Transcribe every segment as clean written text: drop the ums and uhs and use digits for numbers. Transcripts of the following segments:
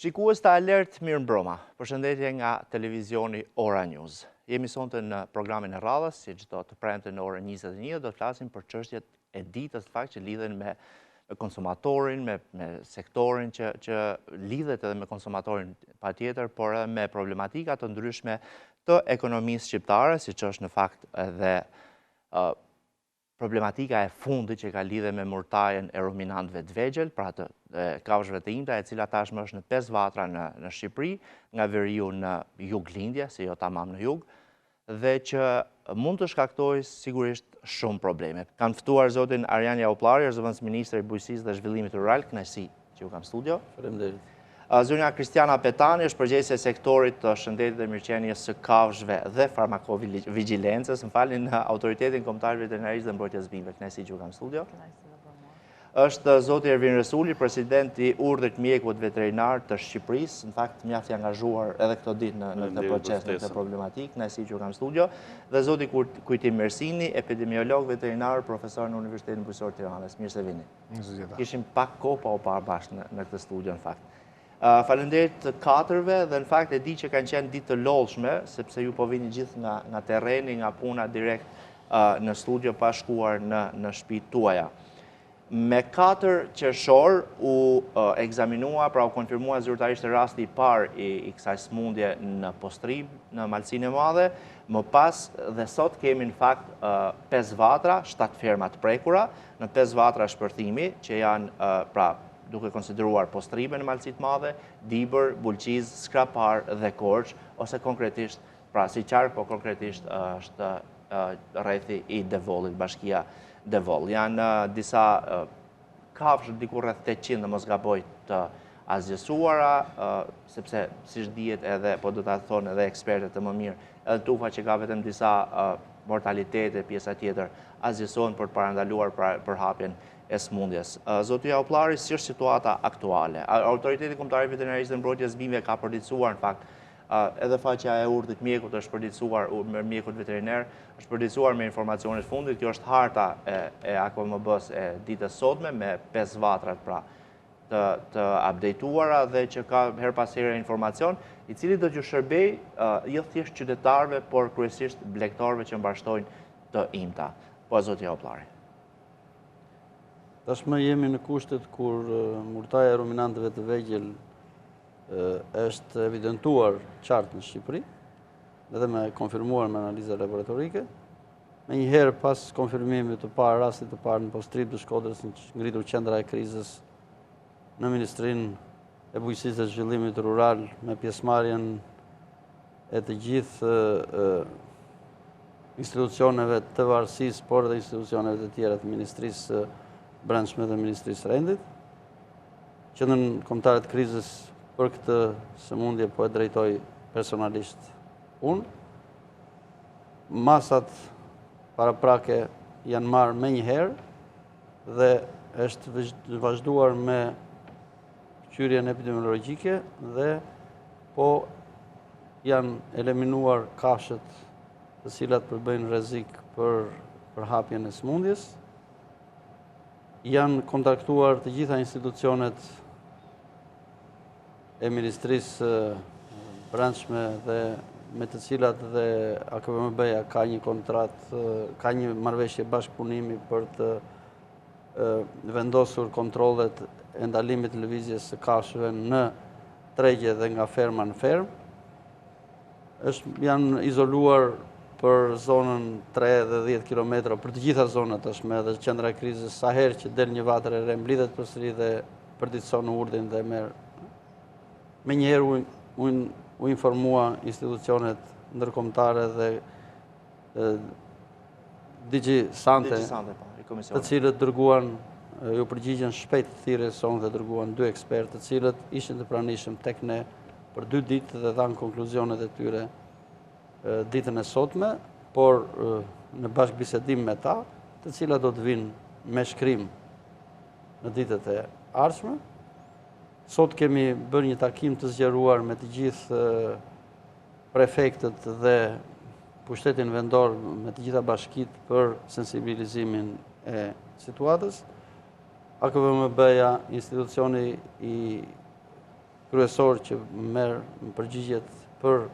Shikues të Alert, mirëmbrëma. Përshëndetje nga televizioni Ora News. Jemi sonte në programin e radhës, si çdo të premte në orën 21, do të flasim për çështjet e ditës fakt që lidhen me konsumatorin, me sektorin që lidhet edhe me konsumatorin patjetër, por edhe me problematika të ndryshme të ekonomisë shqiptare, siç është në fakt edhe problematika e fundit që ka lidhe me murtajen e ruminantëve të vegjël, pra të kafshëve të imta, e cila tashmë është në 5 vatra në Shqipëri, nga veriu në juglindje, se jo tamam në jug, dhe që mund të shkaktojë sigurisht shumë probleme. Kanë ftuar zotin Arjan Jauplari, zëvendës ministri i Bujqësisë dhe Zhvillimit Rural, kënaqësi që ju kam studio. Faleminderit. Zonja Kristiana Petani është përgjegjëse e sektorit të shëndetit dhe mirëqenies së kafshëve dhe farmakovigilencës, më falni, në Autoritetin Kombëtar Veterinarisë dhe Mbrojtjes së Bimëve. Kënaqësi që ju kam studio. Është zoti Ervin Resuli, president i Urdhrit Mjekut Veterinar të Shqipërisë, në fakt mjaft i angazhuar edhe këto ditë në këtë proces, në këtë problematikë. Kënaqësi që ju kam studio. Dhe zoti Kujtim Mersini, epidemiolog veterinar, profesor në Universitetin Bujqësor të Tiranës. Mirë se vini. Kishim pak kohë pa u parë bashkë në këtë studio, në fakt. Faleminderit të katërve, dhe në fakt e di që kanë qenë ditë të lodhshme, sepse ju po vini gjithë nga terreni, nga puna direkt në studio, pa shkuar në shtëpitë tuaja. Me 4 qershor u ekzaminua, pra u konfirmua zyrtarisht rasti i parë i kësaj sëmundje në Postrim, në Malsinë e Madhe. Më pas dhe sot kemi në fakt 5 vatra, 7 ferma të prekura, në 5 vatra shpërthimi, që janë pra duke konsideruar Postrimin në Malësi të Madhe, Dibër, Bulqiz, Skrapar dhe Korç, ose konkretisht, pra si qark, po konkretisht është rrethi i Devollit, bashkia Devoll. Janë disa kafshë diku rreth 800, në mos gaboj, të azgjësuara, sepse siç dihet edhe, po do ta thonë edhe ekspertët më mirë, edhe tufa që ka vetëm disa mortalitete, pjesa tjetër azgjësohen për të parandaluar për hapjen e sëmundjes. Zoti Jauplari, si është situata aktuale? Autoriteti Kombëtar i Veterinarisë dhe Mbrojtjes së Bimëve ka përditësuar, në fakt, edhe faqja e Urdhrit Mjekut është përditësuar, me mjekut veterinar, është përditësuar me informacionet fundit. Kjo është harta e AKVMB-s e ditës sotme, me 5 vatrat pra të updateuara, dhe që ka her pas here informacion, i cili do t'ju shërbej jo thjesht qytetarëve, por kryesisht blegtorëve që mbashtojnë të imta. Po, zoti Jauplari. Tashmë jemi në kushtet kur murtaja e ruminantëve të vegjël është evidentuar qartë në Shqipëri, edhe me konfirmuar me analiza laboratorike. Me njëherë pas konfirmimit të parë, rastit të parë në Postrim të Shkodrës, në ngritur qendra e krizës në Ministrinë e Bujqësisë dhe Zhvillimit Rural, me pjesëmarrjen e të gjithë institucioneve të varësisë, por dhe institucioneve të tjera të Ministrisë Brendshme dhe Ministrisë Rendit. Qendrën Kombëtare të Krizës për këtë sëmundje po e drejtoj personalisht unë. Masat paraprake janë marrë me njëherë dhe është vazhduar me qyrjen epidemiologjike dhe po janë eliminuar kafshët të cilat përbëjnë rrezik për hapjen e sëmundjes. Janë kontaktuar të gjitha institucionet e Ministrisë Brendshme dhe me të cilat dhe AKVMB-ja ka një kontratë, ka një marrëveshje bashkëpunimi për të vendosur kontrollet e ndalimit të lëvizjes së kafshëve në tregje dhe nga ferma në fermë. Janë izoluar për zonën 3 dhe 10 kilometra, për të gjitha zonat tashmë, edhe qendra e krizës, sa herë që del një vatër e re, mblidhet përsëri dhe përditëson urdhrin dhe merr. Me njëherë u informua institucionet ndërkombëtare dhe DG Sante, të cilët dërguan, ju përgjigjen shpejt thirrjes sonë dhe dërguan 2 ekspertë, të cilët ishin të pranishëm tek ne për 2 ditë dhe dhanë konkluzionet e tyre ditën e sotme, por në bashkëbisedim me ta, të cilat do të vinë me shkrim në ditët e ardhshme. Sot kemi bërë një takim të zgjeruar me të gjithë prefektët dhe pushtetin vendor, me të gjitha bashkitë për sensibilizimin e situatës. AKVMB-ja, institucioni i kryesor që merr përgjigjet për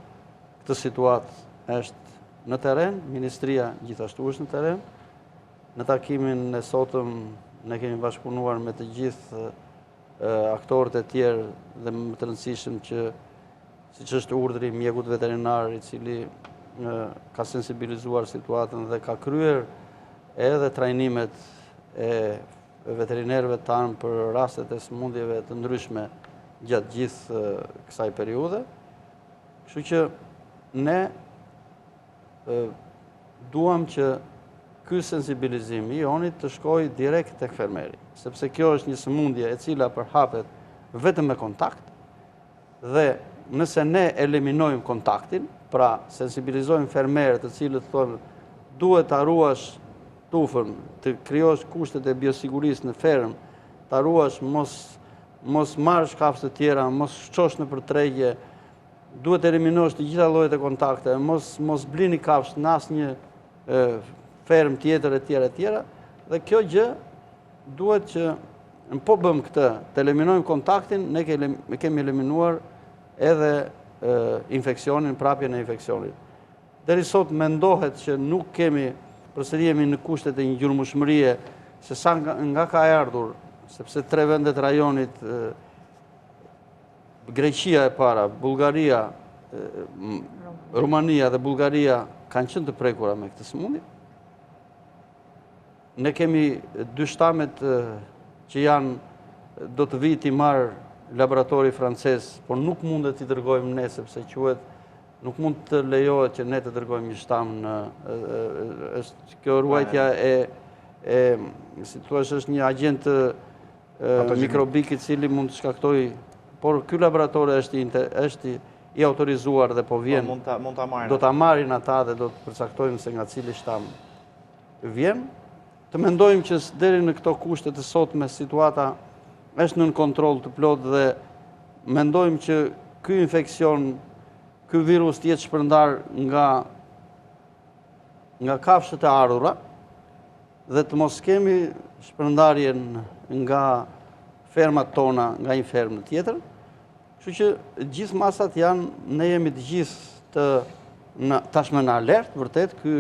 këtë situatë është në teren, Ministria gjithashtu është në teren. Në takimin e sotëm ne kemi bashkëpunuar me të gjithë aktorët e tjerë dhe më të rëndësishëm që siç është urdhri mjekut veterinar i cili ka sensibilizuar situatën dhe ka kryer edhe trajnimet e veterinerëve tanë për rastet e sëmundjeve të ndryshme gjatë gjithë kësaj periudhe. Kështu që ne duam që ky sensibilizim i onit të shkojë direkt tek fermeri, sepse kjo është një sëmundje e cila përhapet vetëm me kontakt dhe nëse ne eliminojmë kontaktin, pra sensibilizojmë fermerët të cilët thonë duhet ta ruash tufën, të krijosh kushtet e biosigurisë në fermë, ta ruash mos marrësh kafshë të tjera, mos çosh nëpër tregje, duhet të eliminosh të gjitha llojet e kontakte, mos blini kafshë në asnjë fermë tjetër e tjera, dhe kjo gjë duhet që në po bëm këtë, të eliminojmë kontaktin, ne kemi eliminuar edhe infeksionin, prapjen e infeksionit. Deri sot mendohet që nuk kemi, përsëri jemi në kushtet e një gjurmëshmërie, se sa nga ka ardhur, sepse 3 vendet rajonit, Greqia e para, Bullgaria, Rumania dhe Bullgaria kanë qenë të prekura me këtë sëmundje. Ne kemi 2 shtamet që do të vi t'i marrë laboratori francez, por nuk mundet t'i dërgojmë ne, sepse quhet nuk mund të lejohet që ne të dërgojmë një shtam në kjo ruajtja si thua është një agent mikrobik i cili mund të shkaktoj, por ky laborator është i autorizuar dhe po vjen, do ta marrin ata dhe do të përcaktojmë se nga cili shtam vjen. Të mendojmë që deri në këto kushte të sotme situata është nën kontroll të plot dhe mendojmë që ky infeksion, ky virus të jetë shpërndar nga kafshët e ardhura dhe të mos kemi shpërndarjen nga fermat tona nga një fermë tjetër. Kështu që gjithë masat janë, ne jemi të gjithë tashmë në alert, vërtet ky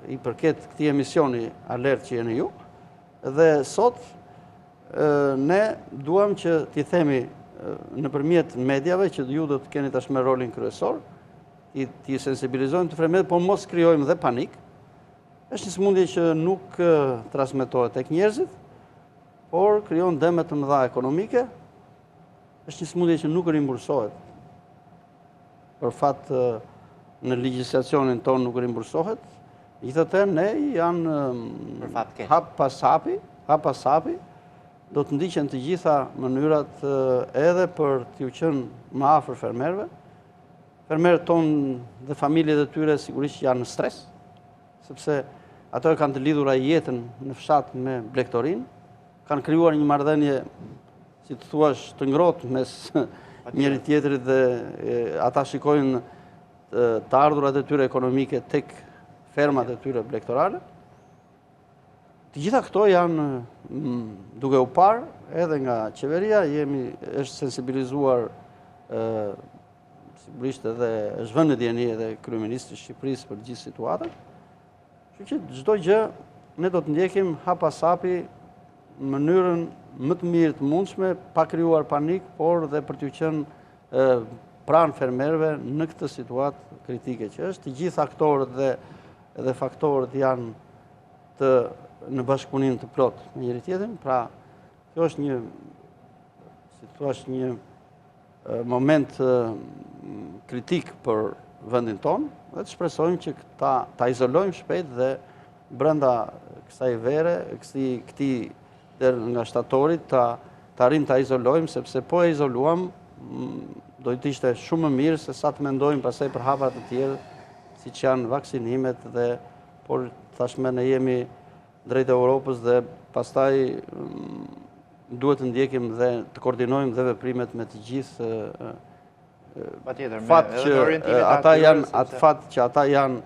i përket këtij emisioni alert që jeni ju, dhe sot ne duam që t'i themi nëpërmjet mediave që ju do të keni tashmë rolin kryesor, t'i sensibilizojmë të fermerët, por mos krijojmë dhe panik. Është një sëmundje që nuk transmetohet tek njerëzit, por krijon dëme të mëdha ekonomike. Është një sëmundje që nuk rimbursohet. Për fat në legjislacionin tonë nuk rimbursohet. Gjithatë ne janë hap pas hapi, do të ndiqen të gjitha mënyrat edhe për t'ju qenë më afër fermerëve. Fermerët tonë dhe familjet e tyre sigurisht janë në stres, sepse ato e kanë të lidhura jetën në fshat me blegtorin, kanë krijuar një marrëdhënie, si të thuash, të ngrohtë mes njëri tjetrit dhe ata shikojnë të ardhurat e tyre ekonomike tek fermat e tyre blegtorale. Të gjitha këto janë duke u parë edhe nga qeveria, është sensibilizuar sigurisht edhe është vënë në dieni edhe kryeministri i Shqipërisë për gjithë situatën. Kështu që çdo gjë ne do të ndjekim hap pas hapi në mënyrën më të mirë të mundshme, pa krijuar panik, por dhe për t'u qenë pranë fermerëve në këtë situatë kritike që është. Të gjithë aktorët dhe faktorët janë në bashkëpunim të plot me njëri tjetrin. Pra, kjo është një, si thua, një moment kritik për vendin tonë, dhe të shpresojmë që ta izolojmë shpejt dhe brenda kësaj vere, këtij nga shtatorit, ta arrim ta izolojmë, sepse po e izoluam, do të ishte shumë më mirë se sa të mendojmë pastaj për hapat të tjerë, siç janë vaksinimet por tashmë ne jemi drejt Europës dhe pastaj duhet të ndjekim dhe të koordinojmë dhe veprimet me të gjithë fat që ata janë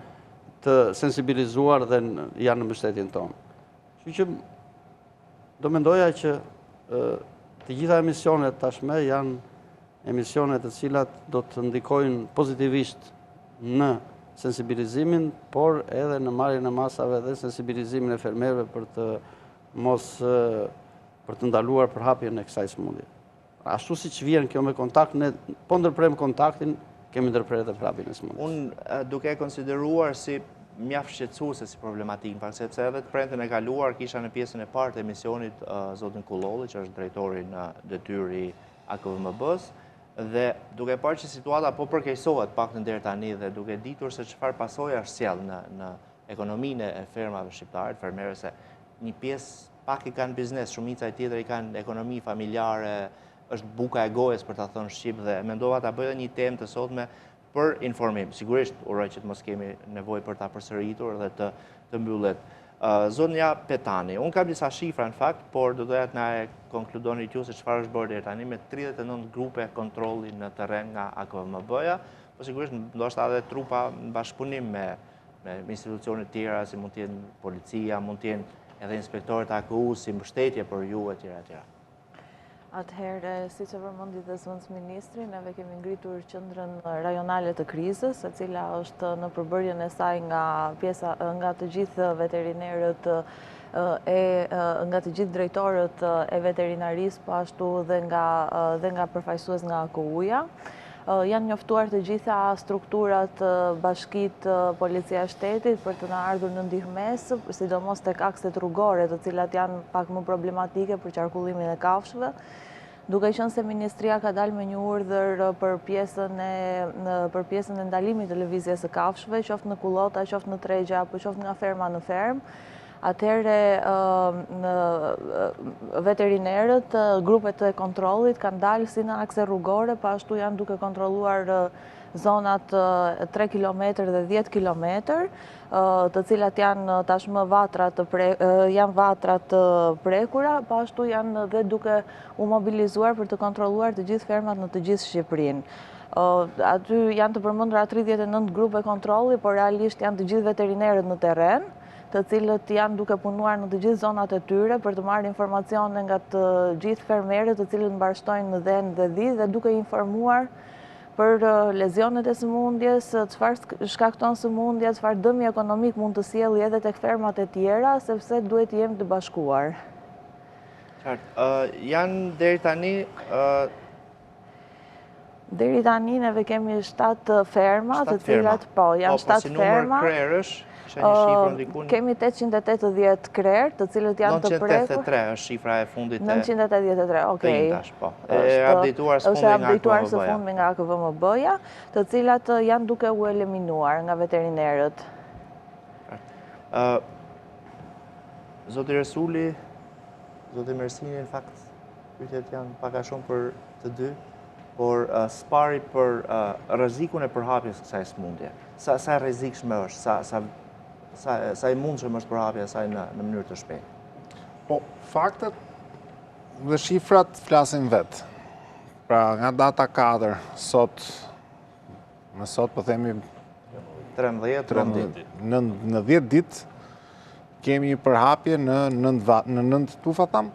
të sensibilizuar dhe janë në mbështetjen tonë. Kështu që do mendoja që të gjitha emisionet tashmë janë emisione të cilat do të ndikojnë pozitivisht në sensibilizimin, por edhe në marrjen e masave dhe sensibilizimin e fermerëve për të ndaluar përhapjen e kësaj sëmundje. Ashtu si që vjen kjo me kontakt, ne po ndërprejmë kontaktin, kemi ndërprejë dhe përhapjen e sëmundjes. Unë duke konsideruar si mjaft shqetësuese si problematikë, sepse edhe të premten e kaluar kisha në pjesën e parë të emisionit zotin Kullolli, që është drejtori në detyrë i AKVMB-s, dhe duke parë që situata po përkeqësohet pak në deri tani dhe duke ditur se çfarë pasoja sjell në ekonominë e fermave shqiptare, fermerëse një pjesë pak i kanë biznes, shumica e tjetër i kanë ekonomi familjare, është buka e gojës për ta thënë shqip dhe mendova ta bëj një temë të sotme për informim. Sigurisht uroj që të mos kemi nevojë për ta përsëritur dhe të mbyllet. Zonja Petani, unë kam disa shifra në fakt, por do doja të na e konkludoni ju se çfarë është bërë deri tani me 39 grupe kontrolli në terren nga AKVMB-ja, po sigurisht ndoshta edhe trupa në bashkëpunim me institucione të tjera si mund të jenë policia, mund të jenë edhe inspektorët AKU si mbështetje për ju etj. Atëherë, si që përmendi dhe zëvendës ministri, neve kemi ngritur qendrën rajonale të krizës, e cila është në përbërjen e saj nga të gjithë veterinerët nga të gjithë drejtorët e veterinarisë, po ashtu dhe nga përfaqësues nga AKU-ja. Janë njoftuar të gjitha strukturat, bashkit, policia shtetit për të na ardhur në ndihmes, sidomos tek akset rrugore, të cilat janë pak më problematike për qarkullimin e kafshëve. Duke qenë se Ministria ka dalë me një urdhër për pjesën e ndalimit të lëvizjes së kafshëve, qoftë në kullota, qoftë në tregja, apo qoftë nga ferma në fermë, atëherë veterinerët, grupet e kontrollit kanë dalë si në akse rrugore, po ashtu janë duke kontrolluar zonat 3 km dhe 10 km, të cilat janë tashmë janë vatra të prekura, po ashtu janë dhe duke u mobilizuar për të kontrolluar të gjithë fermat në të gjithë Shqipërinë. Aty janë të përmendura 39 grupe kontrolli, por realisht janë të gjithë veterinerët në terren, të cilët janë duke punuar në të gjithë zonat e tyre për të marrë informacione nga të gjithë fermerët të cilët mbarshtojnë në dhen dhe dhi dhe duke informuar për lezionet e sëmundjes, çfarë shkakton sëmundja, çfarë dëmi ekonomik mund të sjellë edhe tek fermat e tjera, sepse duhet jemi të bashkuar. Qartë. Janë deri tani Deri tani neve kemi 7 ferma, të cilat janë 7 ferma. Po si numër krerësh? Kemi 880 krerë, të cilët janë të prekur. 983 është shifra e fundit e 983, okej. Është updateuar së fundmi nga AKVMB-ja, të cilat janë duke u eliminuar nga veterinerët. Zoti Resuli, Zoti Mersini, në fakt, pyetjet janë pak a shumë për të dy, por spari për rrezikun e përhapjes kësaj sëmundje. Sa rrezikshme është, sa i mundshëm është përhapja e saj në mënyrë të shpejtë? Po, faktet dhe shifrat flasin vetë. Pra, nga data 4, në sot po themi 13 në 10 ditë, kemi përhapje në 9 tufa tamë?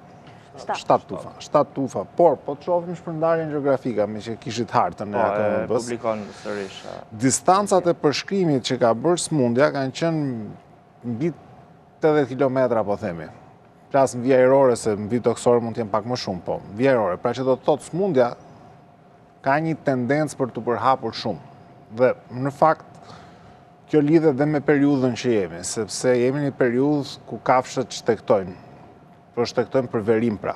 7 tufa. 7 tufa. Por, po të shohim shpërndarjen gjeografike, me që kishit hartën e AKVMB-s. Publikon sërish. Distancat e përshkrimit që ka bërë sëmundja kanë qenë mbi 80 km, po themi. Plas në vija ajrore, se në vijë toksore mund të jenë pak më shumë, po. Vija ajrore, pra që do të thotë sëmundja ka një tendencë për të përhapur shumë. Dhe, në fakt, kjo lidhe dhe me periudhën që jemi, sepse jemi një periudhë ku kafshët shtektojnë. Shtektojnë për verim pra.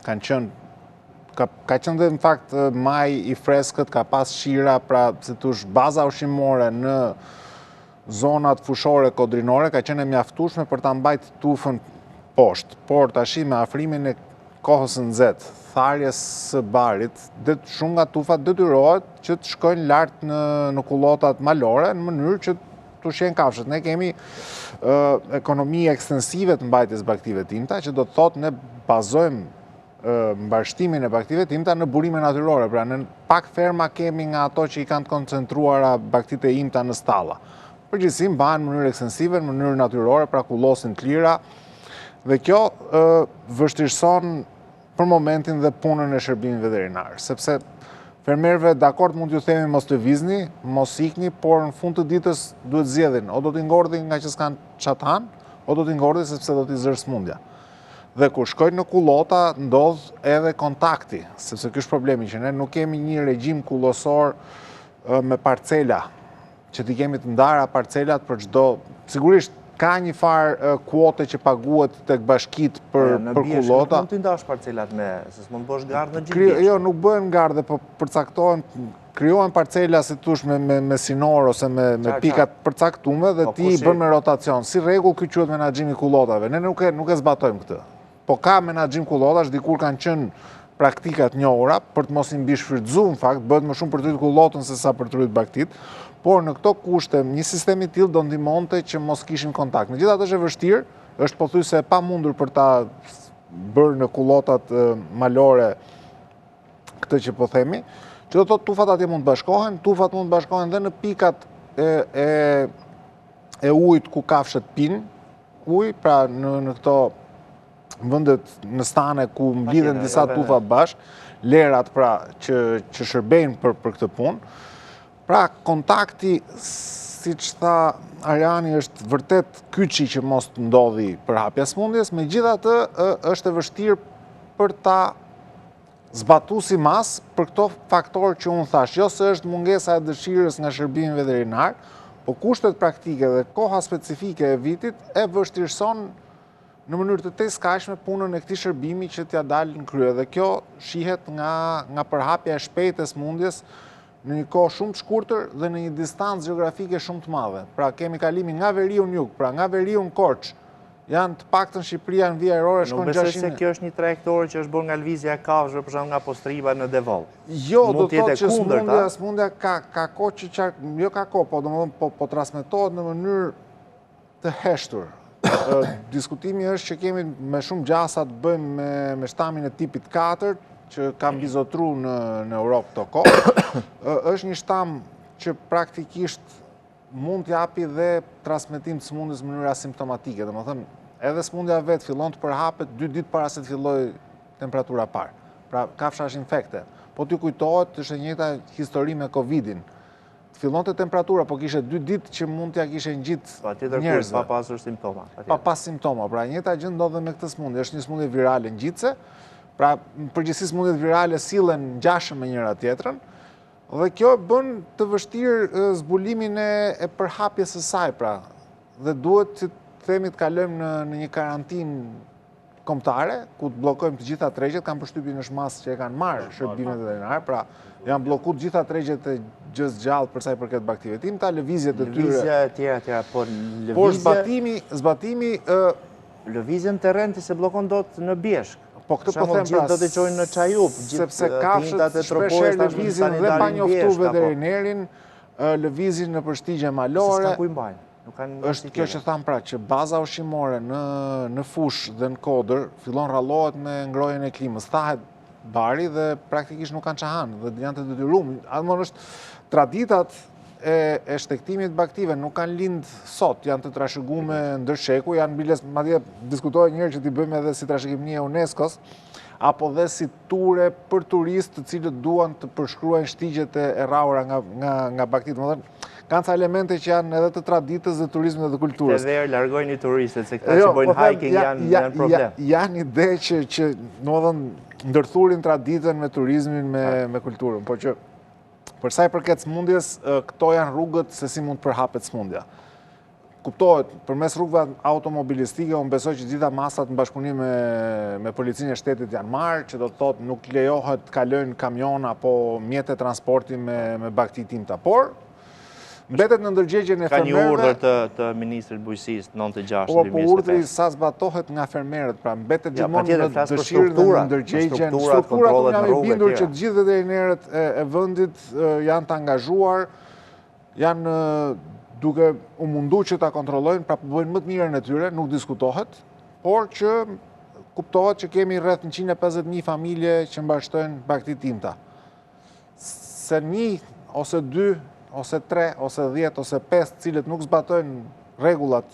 Ka qenë dhe në fakt maj i freskët, ka pas shira pra si tush baza ushqimore në zonat fushore kodrinore, ka qenë e mjaftueshme për ta mbajt tufën poshtë. Por tashi me afrimin e kohës në nxehtë, tharjes së barit, shumë nga tufat detyrohet që të shkojnë lart në kullotat malore në mënyrë që të ushqejnë kafshët. Ne kemi ekonomi ekstensive të mbajtjes baktive timta, që do të thotë ne bazojmë mbarshtimin e baktive timta në burime natyrore. Pra në pak ferma kemi nga ato që i kanë të koncentruara baktit e imta në stalla. Përgjithësi mbahen në mënyrë ekstensive, në mënyrë natyrore, pra kullosin të lira. Dhe kjo vështirëson për momentin dhe punën e shërbimit veterinar, sepse fermerëve dakord mund t'ju themi mos të vizni, mos ikni, por në fund të ditës duhet zgjedhin, o do t'i ngordhin nga që s'kan çatan, o do t'i ngordhin sepse do t'i zërë smundja. Dhe kur shkojnë në kullota, ndodh edhe kontakti, sepse ky është problemi që ne nuk kemi një regjim kullosor me parcela, që t'i kemi të ndara parcelat për çdo, sigurisht ka një farë kuote që paguhet tek bashkit për kullota. Nuk mund t'i ndash parcelat me, se s'mund bësh gardë në gjithë. Jo, nuk bëhen gardë, po përcaktohen, krijohen parcela si tush me sinor ose me pikat përcaktume dhe ti bën me rotacion. Si rregull ky quhet menaxhimi i kullotave. Ne nuk e zbatojmë këtë. Po ka menaxhim kullotash, dikur kanë qenë praktikat njohura për të mos i mbishfrytzuar, në fakt, bëhet më shumë për të rritur kullotën se sa për të rritur baktit. Por në këto kushte, një sistem i tillë do ndihmonte që mos kishim kontakt. Megjithatë është e vështirë, është pothuajse e pamundur për ta bërë në kullotat malore këtë që po themi, që do të thotë tufat atje mund të bashkohen, tufat mund të bashkohen dhe në pikat e ujit ku kafshët pinë ujë, pra në këto vendet në stane ku mblidhen disa tufa bashk, lerat pra që shërbejnë për këtë punë. Pra, kontakti, si që tha Ariani, është vërtet kyçi që mos të ndodhi për hapja smundjes, megjithatë është e vështirë për ta zbatuar si mas për këto faktorë që unë thash. Jo se është mungesa e dëshirës nga shërbimi veterinar, po kushtet praktike dhe koha specifike e vitit e vështirëson në mënyrë të tejskajshme punën e këtij shërbimi që t'ja dalë në krye. Dhe kjo shihet nga përhapja e shpejtë e smundjes në një kohë shumë të shkurtër dhe në një distancë gjeografike shumë të madhe. Pra kemi kalimin nga veriu në jug, pra nga veriu në Korç, janë të paktën Shqipëria në vija erore shkon 600. Nuk besoj se kjo është një trajektorë që është bërë nga lëvizja e kafshëve, për shembull nga Postriva në Devoll. Jo, do të thotë që smundja ka kohë që qartë, jo ka kohë, po domethënë po transmetohet në mënyrë të heshtur. Diskutimi është që kemi me shumë gjasa të bëjmë me shtamin e tipit 4, që kam bizotru në Europë të kohë, është një shtam që praktikisht mund t'japi dhe transmetim të smundjes në mënyrë asimptomatike. Domethënë, edhe smundja vetë fillon të përhapet 2 ditë para se të fillojë temperatura parë. Pra, kafsha është infekte. Po t'ju kujtohet, është e njëjta histori me Covidin. Fillon të temperatura, po kishe 2 ditë që mund t'ja kishe ngjit njerëzve. Pa pasur simptoma. Pa pas simptoma. Pra, njëjta gjë ndodhet me këtë smundje. Është një smundje virale ngjitse. Pra, në përgjithësi smundjet virale sillen ngjashëm me njëra tjetrën, dhe kjo bën të vështirë zbulimin e përhapjes së saj, pra, dhe duhet që themi të kalojmë në një karantinë kombëtare, ku të bllokojmë të gjitha tregjet, kanë përshtypjen është masë që e kanë marrë shërbimet veterinare, pra janë bllokuar të gjitha tregjet e gjës gjallë për sa i përket baktive timta, lëvizjet e tyre. Lëvizja e tjera, po lëvizja. Por zbatimi lëvizjen terrenti se bllokon dot në Bjeshk. Po këtë po them pra, do të çojnë në Çajup, sepse kafshët shpeshherë lëvizin dhe pa njoftuar veterinerin, lëvizin në përshtigje malore. S'kan ku i mbajnë. Është kjo që tham pra, që baza ushqimore në fush dhe në kodër fillon rrallohet me ngrohjen e klimës. Thahet bari dhe praktikisht nuk kanë çahan dhe janë të detyruar. Domthonë është traditat e shtektimit baktive nuk kanë lind sot, janë të trashëguar ndër sheku, janë biles, madje diskutohet një herë që t'i bëjmë edhe si trashëgimnia e UNESCO-s, apo dhe si ture për turistë të cilët duan të përshkruajnë shtigjet e rrahura nga baktit. Domethënë, kanë ca elemente që janë edhe të traditës dhe turizmit dhe kulturës. Edhe largojnë turistët se këta që bojnë hiking janë problem. Janë ide që domethënë ndërthurin traditën me turizmin me kulturën, por që për sa i përket smundjes, këto janë rrugët se si mund të përhapet smundja. Kuptohet, përmes rrugëve automobilistike, unë besoj që gjitha masat në bashkëpunim me policinë e shtetit janë marrë, që do të thotë nuk lejohet të kalojnë kamion apo mjete transporti me bakti timta. Por, mbetet në ndërgjegjen e fermerëve. Ka një urdhër të Ministrit Bujqësisë 96-2025. Po urdhri sa zbatohet nga fermerët, pra mbetet gjithmonë në dëshirë dhe në ndërgjegjen. Strukturat unë jam i bindur që të gjithë veterinerët e vendit janë të angazhuar, janë duke u mundu që ta kontrollojnë, pra bëjnë më të mirën e tyre, nuk diskutohet, por që kuptohet që kemi rreth 150.000 familje që mbashtojnë bakti timta. Se 1 ose 2 ose 3, ose 10, ose 5, cilët nuk zbatojnë rregullat,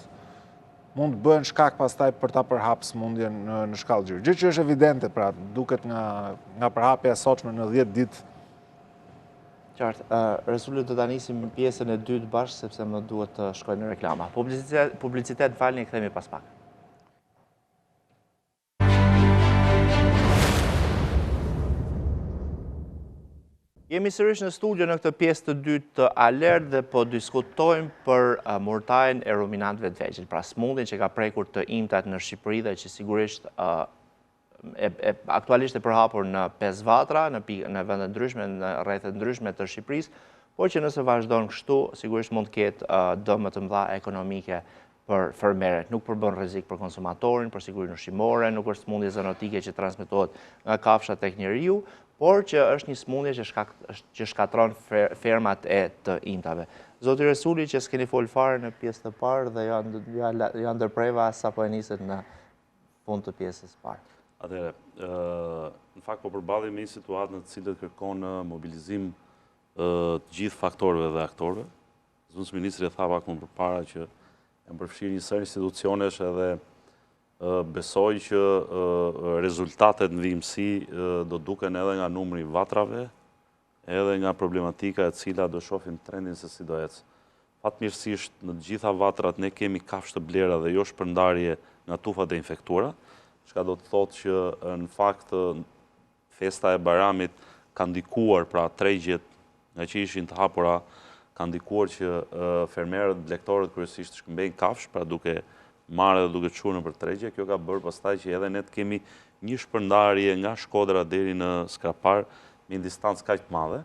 mund të bëhen shkak pastaj për ta përhapur smundjen në shkallë gjë. Gjë që është evidente, pra, duket nga përhapja e sotshme në 10 ditë Qartë, Resulli do ta nisim pjesën e dytë bashkë sepse më duhet të shkoj në reklama. Publicitet falni, kthehemi pas pak. Jemi sërish në studio në këtë pjesë të dytë të Alert dhe po diskutojmë për murtajnë e ruminantëve të vegjël, pra smundjen që ka prekur të imtat në Shqipëri dhe që sigurisht aktualisht e përhapur në 5 vatra, në vende ndryshme, në rrethet ndryshme të Shqipërisë, por që nëse vazhdon kështu, sigurisht mund të ketë dëme të mëdha ekonomike për fermerët. Nuk përbën rrezik për konsumatorin, për sigurinë ushqimore, nuk është smundje zoonotike që transmetohet nga kafsha tek njeriu, por që është një smundje që shkatron fermat e të imtave. Zoti Resuli, që s'keni folë fare në pjesë të parë dhe janë ndërpreva sapo e nisët në fund të pjesës parë. Atëherë, në fakt po përballemi me një situatë në të cilët kërkon mobilizim të gjithë faktorëve dhe aktorëve. Zëvendësministri e tha pak më përpara që janë përfshirë një sër institucionesh edhe besoj që rezultatet në vimësi do duken edhe nga numri vatrave, edhe nga problematika e cila do shohim trendin se si do ecë. Fatmirësisht, në të gjitha vatrat ne kemi kafshë të blera dhe jo shpërndarje nga tufat e infektuara, çka do të thotë që në fakt festa e Baramit ka ndikuar, pra tregjet nga që ishin të hapura, ka ndikuar që fermerët, blegtorët kryesisht shkëmbejnë kafshë, pra duke marrë dhe duke çuar nëpër tregje. Kjo ka bërë pastaj që edhe ne të kemi një shpërndarje nga Shkodra deri në Skrapar me një distancë kaq të madhe,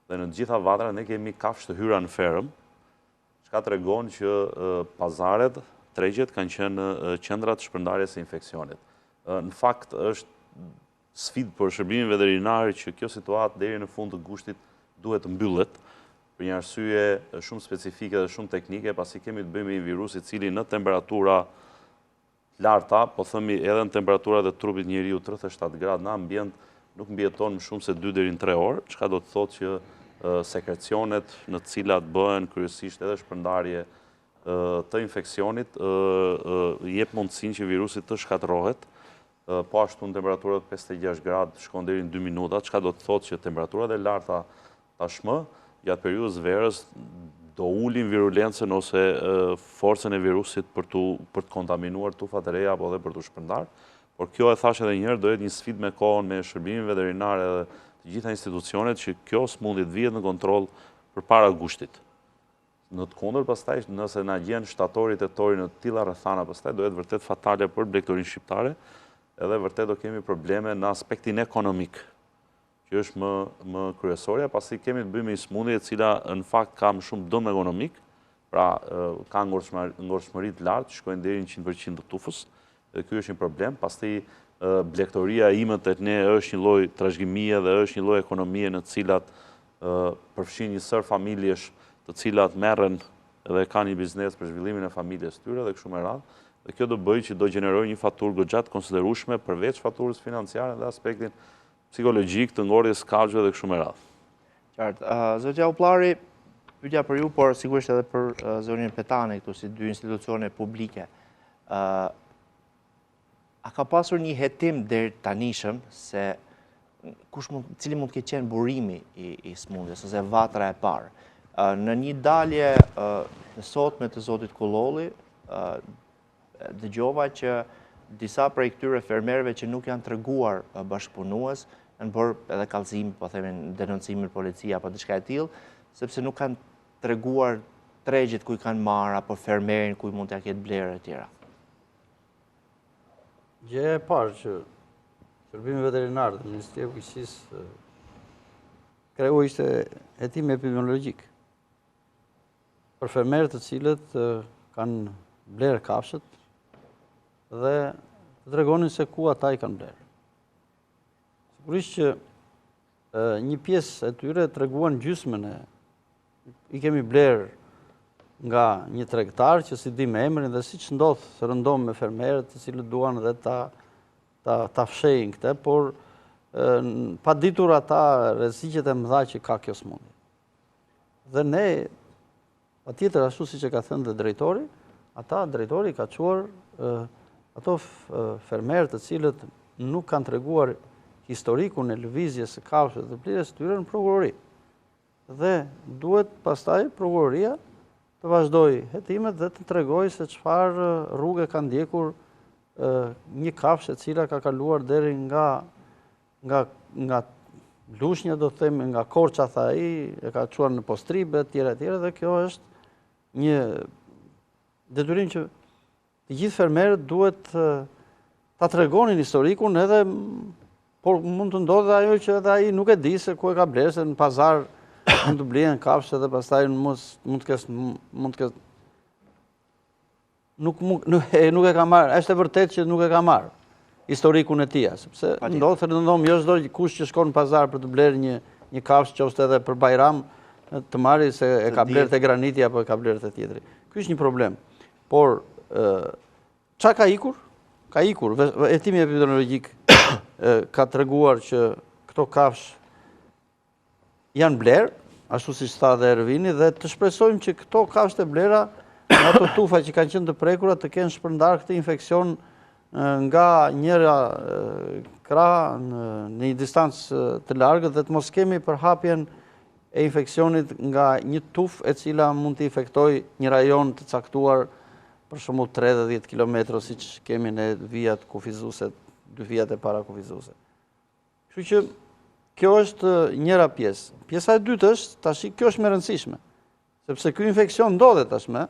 dhe në të gjitha vatrat ne kemi kafshë të hyra në ferm, çka tregon që pazaret, tregjet kanë qenë qendrat të shpërndarjes së infeksionit. Në fakt është sfidë për shërbimin veterinar që kjo situatë deri në fund të gushtit duhet të mbyllet, për një arsye shumë specifike dhe shumë teknike, pasi kemi të bëjmë me një virus i cili në temperatura larta, po themi edhe në temperaturat e trupit njeriu 37 gradë në ambient, nuk mbijeton më shumë se 2 deri në 3 orë, çka do të thotë që sekrecionet në të cilat bëhen kryesisht edhe shpërndarje të infeksionit jep mundësinë që virusi të shkatërrohet, po ashtu në temperaturat 56 gradë shkon deri në 2 minuta, çka do të thotë që temperaturat e larta tashmë gjatë periudhës verës do ulin virulencën ose forcën e virusit për të kontaminuar tufat e reja apo edhe për të shpërndar. Por kjo, e thash edhe një herë, do jetë një sfidë me kohën, me shërbimin veterinar edhe të gjitha institucionet që kjo s'mundi të vihet në kontroll përpara gushtit. Në të kundër, pastaj nëse na gjen shtatori tetori në të tilla rrethana, pastaj do jetë vërtet fatale për blegtorin shqiptare, edhe vërtet do kemi probleme në aspektin ekonomik, që është më kryesorja, pasi kemi të bëjmë një smundje e cila në fakt ka më shumë dëm ekonomik, pra ka ngorshmëri të lartë, shkojnë deri në 100% të tufës, dhe ky është një problem. Pastaj blegtoria imët e ne është një lloj trashëgimie dhe është një lloj ekonomie në të cilat përfshin një sër familjesh të cilat merren dhe kanë një biznes për zhvillimin e familjes tyre dhe kështu me radhë. Dhe kjo do bëjë që do gjenerojë një faturë goxha të konsiderueshme përveç faturës financiare dhe aspektin psikologjik të ngordhjes kafshëve dhe kështu me radhë. Qartë. Zotja Ullari, pyetja për ju, por sigurisht edhe për zonin Petani këtu si dy institucione publike. A ka pasur një hetim deri tanishëm se cili mund të ketë qenë burimi i smundjes ose vatra e parë? Në një dalje të sotme të zotit Kullolli, dëgjova që disa prej këtyre fermerëve që nuk janë treguar bashkëpunues kanë bërë edhe kallëzim, po themi denoncimin policia apo diçka e tillë, sepse nuk kanë treguar tregjet ku i kanë marrë apo fermerin ku i mund t'ia ketë blerë e tjera. Gjë e parë që Shërbimi Veterinar dhe Ministria e Fuqisisë kreu ishte hetim epidemiologjik për fermerët të cilët kanë blerë kafshët dhe të tregonin se ku ata i kanë blerë. Sigurisht që një pjesë e tyre treguan gjysmën i kemi blerë nga një tregtar që si di me emrin dhe siç ndodh rëndom me fermerët të cilët duan edhe ta fshejnë këtë, por pa ditur ata rreziqet e mëdha që ka kjo smundje. Dhe ne, patjetër ashtu siç e ka thënë dhe drejtori, drejtori ka çuar ato fermerë të cilët nuk kanë treguar historikun e lëvizjes së kafshëve dhe blerjes tyre në prokurori. dhe duhet pastaj prokuroria të vazhdoj hetimet dhe të tregoj se çfarë rrugë ka ndjekur një kafshë e cila ka kaluar deri nga lushnja, do të them, nga Korça, tha ai, e ka çuar në Postribe, etj. Dhe kjo është një detyrim që të gjithë fermerët duhet ta tregonin historikun, edhe por mund të ndodhë ajo që edhe ai nuk e di se ku e ka blerë, se në pazar mund të blihen kafshë dhe pastaj mund të ketë nuk e ka marrë, është e vërtet që nuk e ka marrë historikun e tij, sepse ndodhë rëndom jo çdo kush që shkon në pazar për të blerë një kafshë, qoftë edhe për Bajram, të marrë se e ka blerë te Graniti apo e ka blerë te tjetri. Ky është një problem. Por çka ka ikur? Ka ikur. Hetimi epidemiologjik ka treguar që këto kafshë janë blerë, ashtu siç tha dhe Ervini, dhe të shpresojmë që këto kafshë të blera, ato tufa që kanë qenë të prekura, të kenë shpërndar këtë infekcion nga njëra krah në një distancë të largët dhe të mos kemi përhapjen e infekcionit nga një tufë e cila mund të infektoj një rajon të caktuar, për shembull 30 kilometra, siç kemi në vijat kufizuese, dy vijat e para kufizuese. Kështu që kjo është njëra pjesë. Pjesa e dytë është, tash kjo është më e rëndësishme, sepse ky infekcion ndodhet tashmë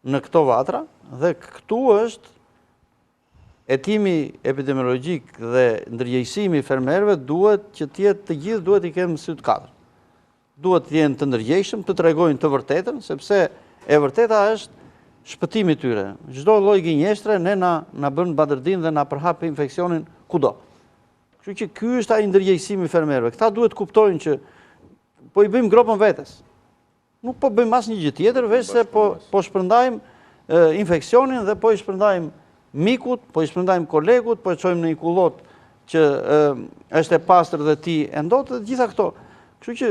në këto vatra dhe këtu është hetimi epidemiologjik dhe ndërgjegjësimi i fermerëve duhet që të jetë të gjithë, duhet i kemë sy të katër. Duhet të jenë të ndërgjegjshëm, të tregojnë të vërtetën, sepse e vërteta është shpëtimi i tyre. Çdo lloj gënjeshtre ne na bën badërdin dhe na përhap infeksionin kudo. Kështu që ky është ai ndërgjegjësimi i fermerëve. Këta duhet kuptojnë që po i bëjmë gropën vetes. Nuk po bëjmë asnjë gjë tjetër, veç se po shpërndajmë infeksionin dhe po i shpërndajmë mikut, po i shpërndajmë kolegut, po e çojmë në një kullot që është e pastër dhe ti e ndot, dhe gjitha këto. Kështu që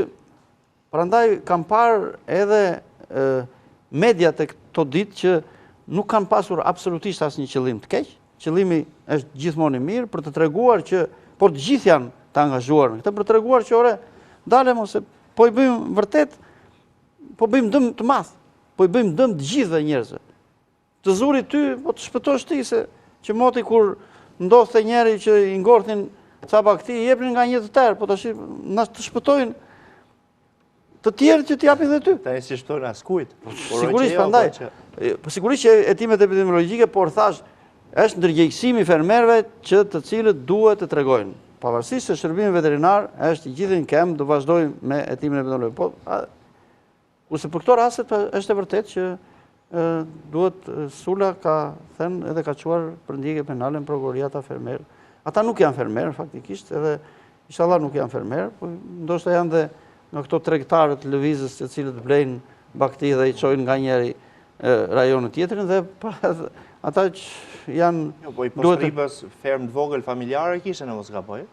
prandaj kam parë edhe mediat e këto ditë që nuk kanë pasur absolutisht asnjë qëllim të keq. Qëllimi është gjithmonë i mirë për të treguar që por të gjithë janë të angazhuar në këtë, për të treguar që ore, dalem ose po i bëjmë vërtet, po bëjmë dëm të madh, po i bëjmë dëm të gjithëve njerëzve. Të zurit ty, po të shpëtosh ti, se që moti kur ndodhte njeri që i ngorthin ca bakti, i jepnin nga një të tërë, po tash na të shpëtojnë të tjerë që t'i japin dhe ty. Ta e si shpëtojnë askujt. Sigurisht, prandaj. Sigurisht që hetimet epidemiologjike, por thash, është ndërgjegjësimi i fermerëve që të cilët duhet të tregojnë. Pavarësisht se shërbimi veterinar është i gjithë në kem, do vazhdojmë me hetimin epidemiologjik. Po, kurse për këto raste është e vërtet që duhet Sula ka thënë edhe ka çuar për ndjekje penale në prokuroria ta fermerë. Ata nuk janë fermerë faktikisht, edhe inshallah nuk janë fermerë, po ndoshta janë dhe nga këto tregtarët të lëvizjes të cilët blejnë bakti dhe i çojnë nga njëri rajon në tjetrin, dhe ata që janë... Po i Postribës fermë të vogël familjare kishte në mos gaboj?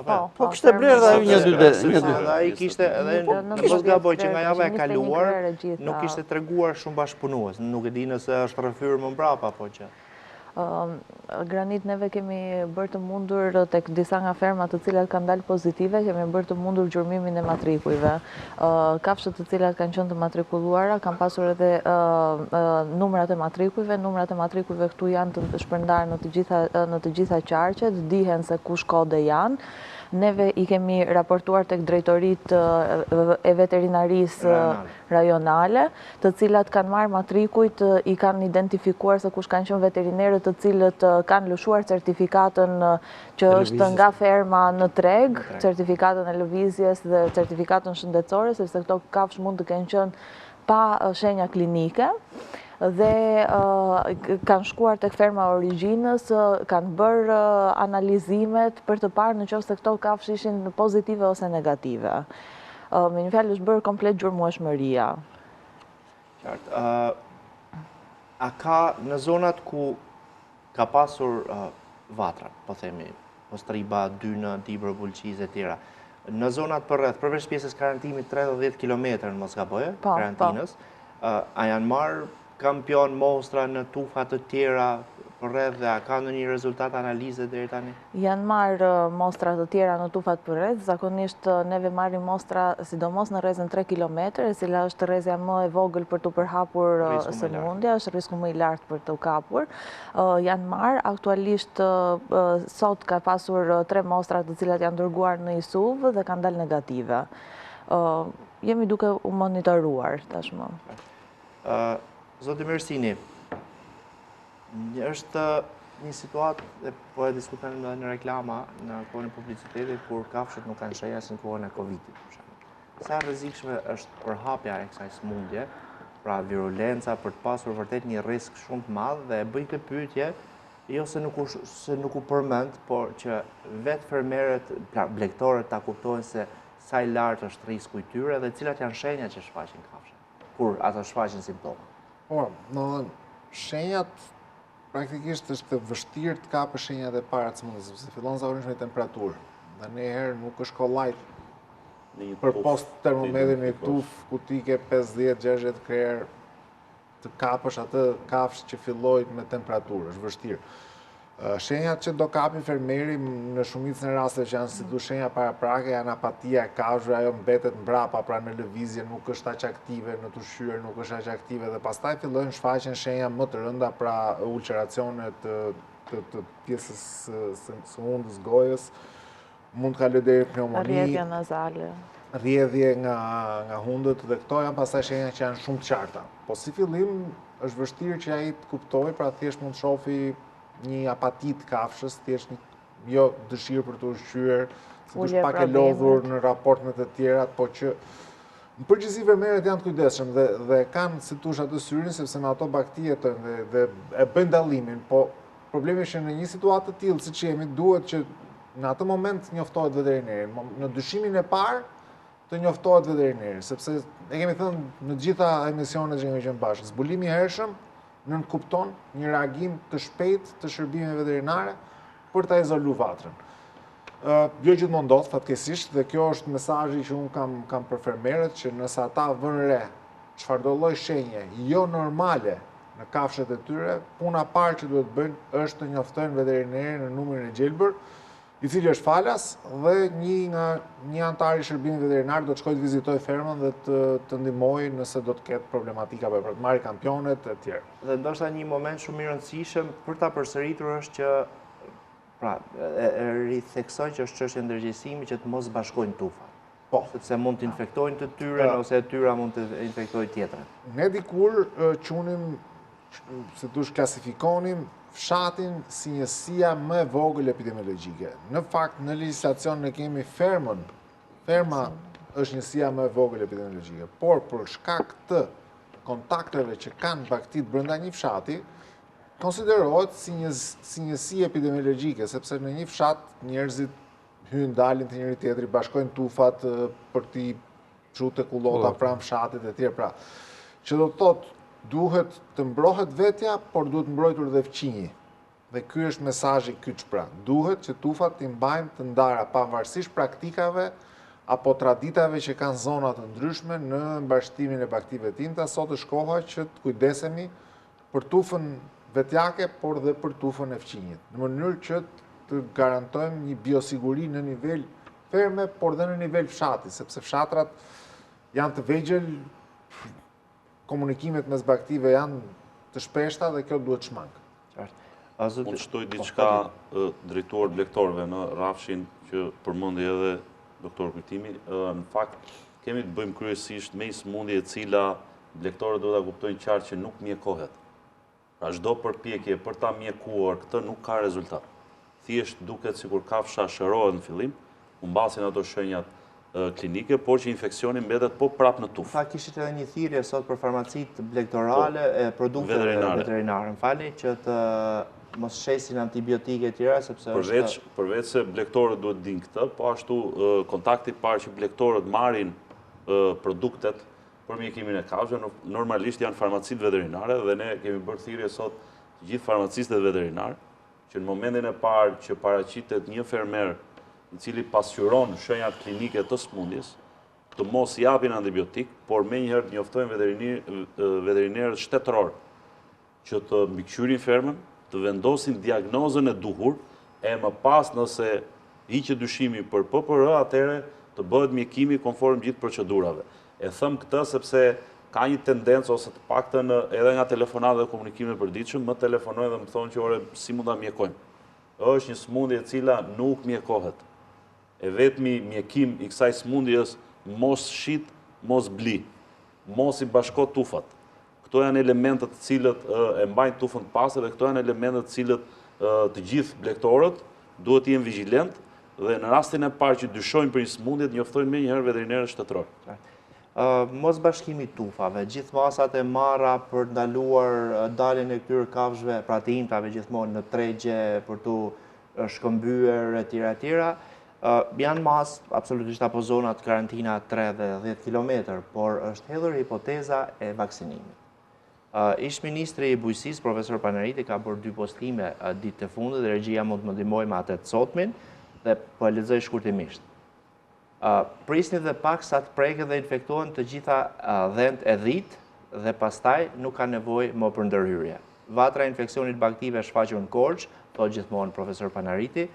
Po kishte blerë dhe një dy. Dhe ai kishte edhe mos gaboj që nga java e kaluar nuk kishte treguar shumë bashkëpunues. Nuk e di nëse është rrëfyer më mbrapa apo që... Granit, neve kemi bërë të mundur tek disa nga fermat të cilat kanë dalë pozitive, kemi bërë të mundur gjurmimin e matrikujve. Kafshët të cilat kanë qenë të matrikulluara kanë pasur edhe numrat e matrikujve këtu janë të shpërndarë në të gjitha qarqet, dihen se kush kode janë. Neve i kemi raportuar tek drejtoritë e veterinarisë rajonale, të cilat kanë marrë matrikujt, i kanë identifikuar se kush kanë qenë veterinerët të cilët kanë lëshuar certifikatën që është nga ferma në treg, certifikatën e lëvizjes dhe certifikatën shëndetësore, sepse këto kafshë mund të kenë qenë pa shenja klinike, dhe kanë shkuar tek ferma origjinës, kanë bërë analizimet për të parë në qoftë se këto kafshë ishin pozitive ose negative. Me një fjalë është bërë komplet gjurmueshmëria. Qartë. A ka në zonat ku ka pasur vatra, po themi, Postriba, Dynë, Dibër, Bulqiz e tjera, në zonat përreth, përveç pjesës karantimit 30 km në mos gaboje, karantinës, a janë marrë kampion mostra në tufa të tjera përreth dhe a ka ndonjë rezultat analize deri tani? Janë marrë mostra të tjera në tufat përreth, zakonisht neve marrim mostra sidomos në rrezën 3 km, e cila është rrezja më e vogël për të përhapur sëmundja, është risku më i lartë për të kapur. Janë marrë, aktualisht sot ka pasur 3 mostra të cilat janë dërguar në ISUV dhe kanë dalë negative. Jemi duke u monitoruar tashmë. Zoti Mersini, është një situatë, dhe po e diskutojmë edhe në reklama në kohën e publicitetit, kur kafshët nuk kanë shenja si në kohën e Covidit. Sa rrezikshme është përhapja e kësaj sëmundje, pra virulenca, për të pasur vërtet një risk shumë të madh, dhe e bëj këtë pyetje, jo se nuk u përmend, por që vetë fermerët, blegtorët ta kuptojnë se sa i lartë është risku i tyre dhe cilat janë shenjat që shfaqin kafshët, kur ata shfaqin simptoma. Por, shenjat praktikisht është vështirë të kapë shenjat e para të sëmundjes, sepse fillon zakonisht me temperaturë. Dhe njëherë nuk është kollajt për post termometrin e tuf, ku ti ke 50-60 krerë të kapësh atë kafshë që fillojt me temperaturë, është vështirë. Shenjat që do kapi fermeri në shumicën e rasteve që janë si du shenja paraprake, janë apatia e kafshëve, ajo mbetet mbrapa, pra në lëvizje nuk është aq aktive, në të ushqyer nuk është aq aktive, dhe pastaj fillojnë shfaqen shenja më të rënda, pra ulceracione të pjesës së undës gojës, mund të kalojë deri pneumoni, rrjedhje nazale, rrjedhje nga hundët, dhe këto janë pastaj shenja që janë shumë të qarta. Po si fillim është vështirë që ai të kuptojë, pra thjesht mund të shohë një apatit kafshës, thjesht jo dëshirë për të ushqyer, se është pak e lodhur në raport me të tjerat, po që në përgjithësi fermerët janë të kujdesshëm dhe kanë si tush atë syrin, sepse në ato bakti jetojnë dhe e bëjnë dallimin, po problemi është që në një situatë të tillë siç jemi, duhet që në atë moment njoftohet veterineri. Në dyshimin e parë të njoftohet veterineri, sepse e kemi thënë në gjitha emisionet që kemi qenë bashkë, zbulimi i hershëm nënkupton një reagim të shpejt të shërbimeve veterinare për ta izoluar vatrën. Jo gjithmonë ndodh fatkeqësisht, dhe kjo është mesazhi që unë kam për fermerët, që nëse ata vënë re çfarëdo lloj shenje jo normale në kafshët e tyre, puna parë që duhet bëjnë është të njoftojnë veterinerin në numrin e gjelbër, i cili është falas, dhe një antar i shërbimit veterinar do të shkojë të vizitojë fermën dhe të ndihmojë nëse do të ketë problematika për të marrë kampionet e tjerë. Dhe ndoshta një moment shumë i rëndësishëm për ta përsëritur është që ritheksoj që është çështja e ndërgjegjësimit që të mos bashkojnë tufat. Po, sepse mund të infektojnë të tyren ose tyra mund të infektojnë tjetrën. Ne dikur qunim, se dush klasifikonim fshatin si njësia më e vogël epidemiologjike. Në fakt, në legjislacion ne kemi fermën. Ferma është njësia më e vogël epidemiologjike, por për shkak të kontakteve që kanë baktit brenda një fshati, konsiderohet si njësi epidemiologjike, sepse në një fshat njerëzit hynë, dalin të njëri tjetri, bashkojnë tufat për t'i çu te kullota pranë fshatit e tjerë. Pra, që do të thotë duhet të mbrohet vetja, por duhet mbrojtur dhe fqinji. Dhe ky është mesazhi kyç, pra. Duhet që tufat t'i mbajnë të ndara pavarësisht praktikave apo traditave që kanë zona të ndryshme në mbashtimin e baktive tinta. Sot është koha që të kujdesemi për tufën vetjake, por dhe për tufën e fqinjit, në mënyrë që të garantojmë një biosiguri në nivel ferme, por dhe në nivel fshati, sepse fshatrat janë të vegjël, komunikimet mes baktive janë të shpeshta dhe kjo duhet shmangë. Mund të shtoj diçka drejtuar blegtorëve në rrafshin që përmendi edhe doktor Kujtimi. Në fakt, kemi të bëjmë kryesisht me një sëmundje e cila blegtorët do ta kuptojnë qartë që nuk mjekohet. Pra çdo përpjekje për ta mjekuar këtë nuk ka rezultat. Thjesht duket sikur kafsha shërohet në fillim, humbasin ato shenjat klinike, por që infeksioni mbetet po prap në tufë. Fa kishit edhe një thirrje sot për farmacit blegtorale e produkte veterinare, m'falni, që të mos shesin antibiotike e tjera, sepse përveç se blegtorët duhet dinë këtë, po ashtu kontakti parë që blegtorët marrin produktet për mjekimin e kafshëve, normalisht janë farmacit veterinare, dhe ne kemi bërë thirrje sot të gjithë farmacistët veterinarë, që në momentin e parë që paraqitet një fermer i cili pasqyron shenjat klinike të sëmundjes, të mos japin antibiotik, por menjëherë të njoftojnë veterinerët shtetëror që të mbikëqyrin fermën, të vendosin diagnozën e duhur, e më pas nëse hiqet dyshimi për PPR, atëherë të bëhet mjekimi konform gjithë procedurave. E them këtë sepse ka një tendencë ose të paktën edhe nga telefonat dhe komunikime përditshëm, më telefonojnë dhe më thonë që ore si mund ta mjekojmë. Është një sëmundje e cila nuk mjekohet. E vetmi mjekim i kësaj sëmundjes mos shit, mos bli, mos i bashko tufat. Këto janë elementet të cilët e mbajnë tufën të pastër dhe këto janë elementet të cilët të gjithë blegtorët duhet të jenë vigjilent dhe në rastin e parë që dyshojnë për një sëmundje të njoftojnë menjëherë veterinerët shtetëror. Mos bashkimi tufave, gjithë masat e marra për ndaluar daljen e këtyre kafshëve, pra të imtave gjithmonë në tregje për tu shkëmbyer e tjera, janë masë absolutisht apo zonat karantina 3 dhe 10 km, por është hedhur hipoteza e vaksinimit. Ish ministri i bujqësisë, profesor Panariti, ka bërë 2 postime ditë të fundit dhe regjia mund të më ndihmojë me atë të sotmin dhe po e lexoj shkurtimisht. Prisni dhe pak sa të preken dhe infektohen të gjitha dhënt e dhit dhe pastaj nuk ka nevojë më për ndërhyrje. Vatra e infeksionit baktive shfaqur në Korçë, thotë gjithmonë profesor Panariti,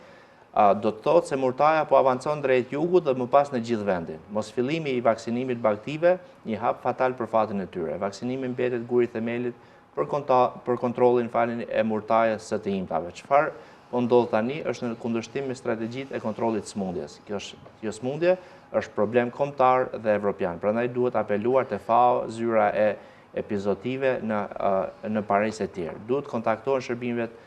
do të thotë se murtaja po avancon drejt jugut dhe më pas në gjithë vendin. Mos fillimi i vaksinimit baktive një hap fatal për fatin e tyre. Vaksinimi mbetet guri themelit për kontrollin e murtajës së të imtave. Çfarë po ndodh tani është në kundërshtim me strategjitë e kontrollit të sëmundjes. Kjo sëmundje është problem kombëtar dhe evropian. Prandaj duhet apeluar te FAO, zyra e epizotive në parejse të tjerë. Duhet kontaktohen shërbimet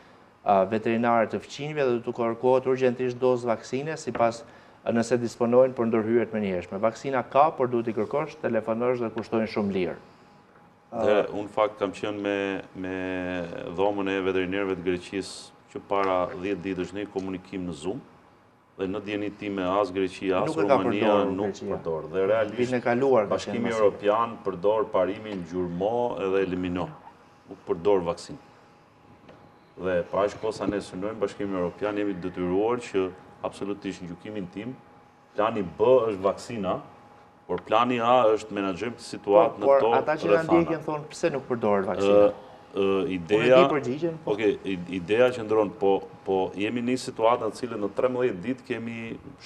veterinare të fëqinjve dhe të kërkohet urgjentisht dozë vaksine sipas nëse disponojnë për ndërhyrjet menjëhershme. Vaksina ka, por duhet i kërkosh, telefonosh dhe kushtojnë shumë lirë. Dhe unë fakt kam qenë me dhomën e veterinerëve të Greqisë që para 10 ditësh në komunikim në Zoom dhe në dijenit time as Greqia, as Rumania nuk përdor. Dhe realisht Bashkimi Evropian përdor parimin gjurmo edhe elimino. Nuk përdor vaksinë. Dhe pa aq kohë sa ne synojmë Bashkimin Evropian, jemi detyruar që absolutisht në gjykimin tim, plani B është vaksina, por plani A është menaxhim të situatë në to. Por ata që na ndjekin thonë pse nuk përdoret vaksina. Ideja që ndron, po jemi në një situatë në cilën në 13 ditë kemi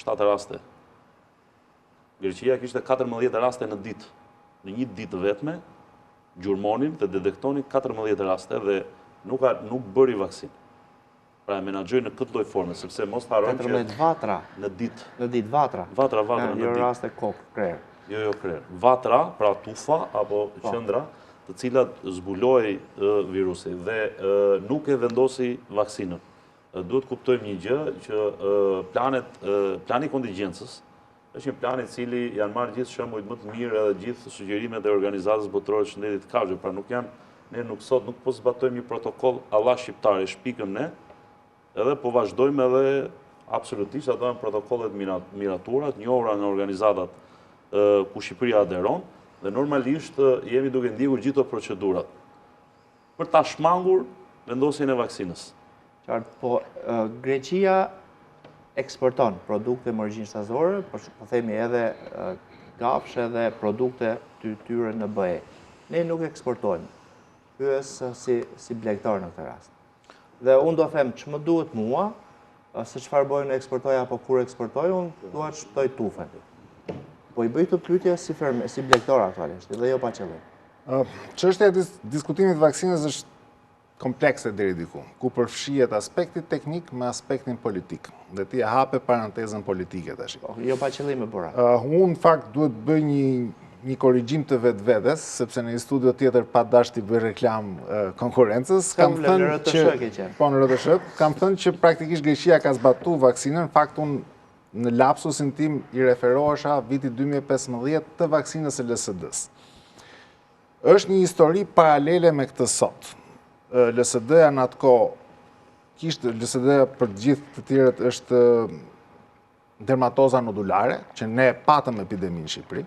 7 raste. Greqia kishte 14 raste në ditë. Në një ditë vetme, gjurmonin dhe detektonin 14 raste dhe nuk bëri vaksinë. Pra e menaxhoj në këtë lloj forme, sepse mos harrojmë që 14 vatra në ditë. Në ditë vatra. Vatra në ditë. Jo raste kokë, krerë. Jo krerë. Vatra, pra tufa apo qendra, të cilat zbuloi virusi dhe nuk e vendosi vaksinën. Duhet kuptojmë një gjë që plani kontingjencës është një plan i cili janë marrë gjithë shembujt më të mirë edhe gjithë sugjerimet e Organizatës Botërore të Shëndetit të Kafshëve, pra ne nuk po zbatojmë një protokoll alla shqiptare, shpikëm ne, edhe po vazhdojmë edhe absolutisht ato janë protokollet miraturat, njohura nga organizatat ku Shqipëria aderon, dhe normalisht jemi duke ndjekur gjithë të procedurat. Për ta shmangur vendosjen e vaksinës. Po, Greqia eksporton produkte me origjinë shtazore, po themi edhe kafshë dhe produkte të tyre në BE. Ne nuk eksportojmë. Pyes si blegtar në këtë rast. Dhe unë do them që më duhet mua, se çfarë bëjmë në eksportoj apo kur eksportoj, unë duhet shpëtoj tufen. Po i bëj të pyetje si blegtar aktualisht, dhe jo pa qëllim. Çështja e diskutimit të vaksinës është komplekse deri diku, ku përfshihet aspekti teknik me aspektin politik. Dhe ti e hape parantezën politike tash. Jo pa qëllim e bëra. Unë fakt duhet bëj një korrigjim të vetvetes, sepse në një studio tjetër pa dash t'i bëj reklam konkurrencës, kam thënë që praktikisht Greqia ka zbatuar vaksinën. Fakt unë në lapsusin tim i referohesha vitit 2015 të vaksinës së LSD-s. Është një histori paralele me këtë sot. LSD-ja në atë kohë kishte LSD-ja për të gjithë të tjerët është dermatoza nodulare, që ne patëm epidemi në Shqipëri.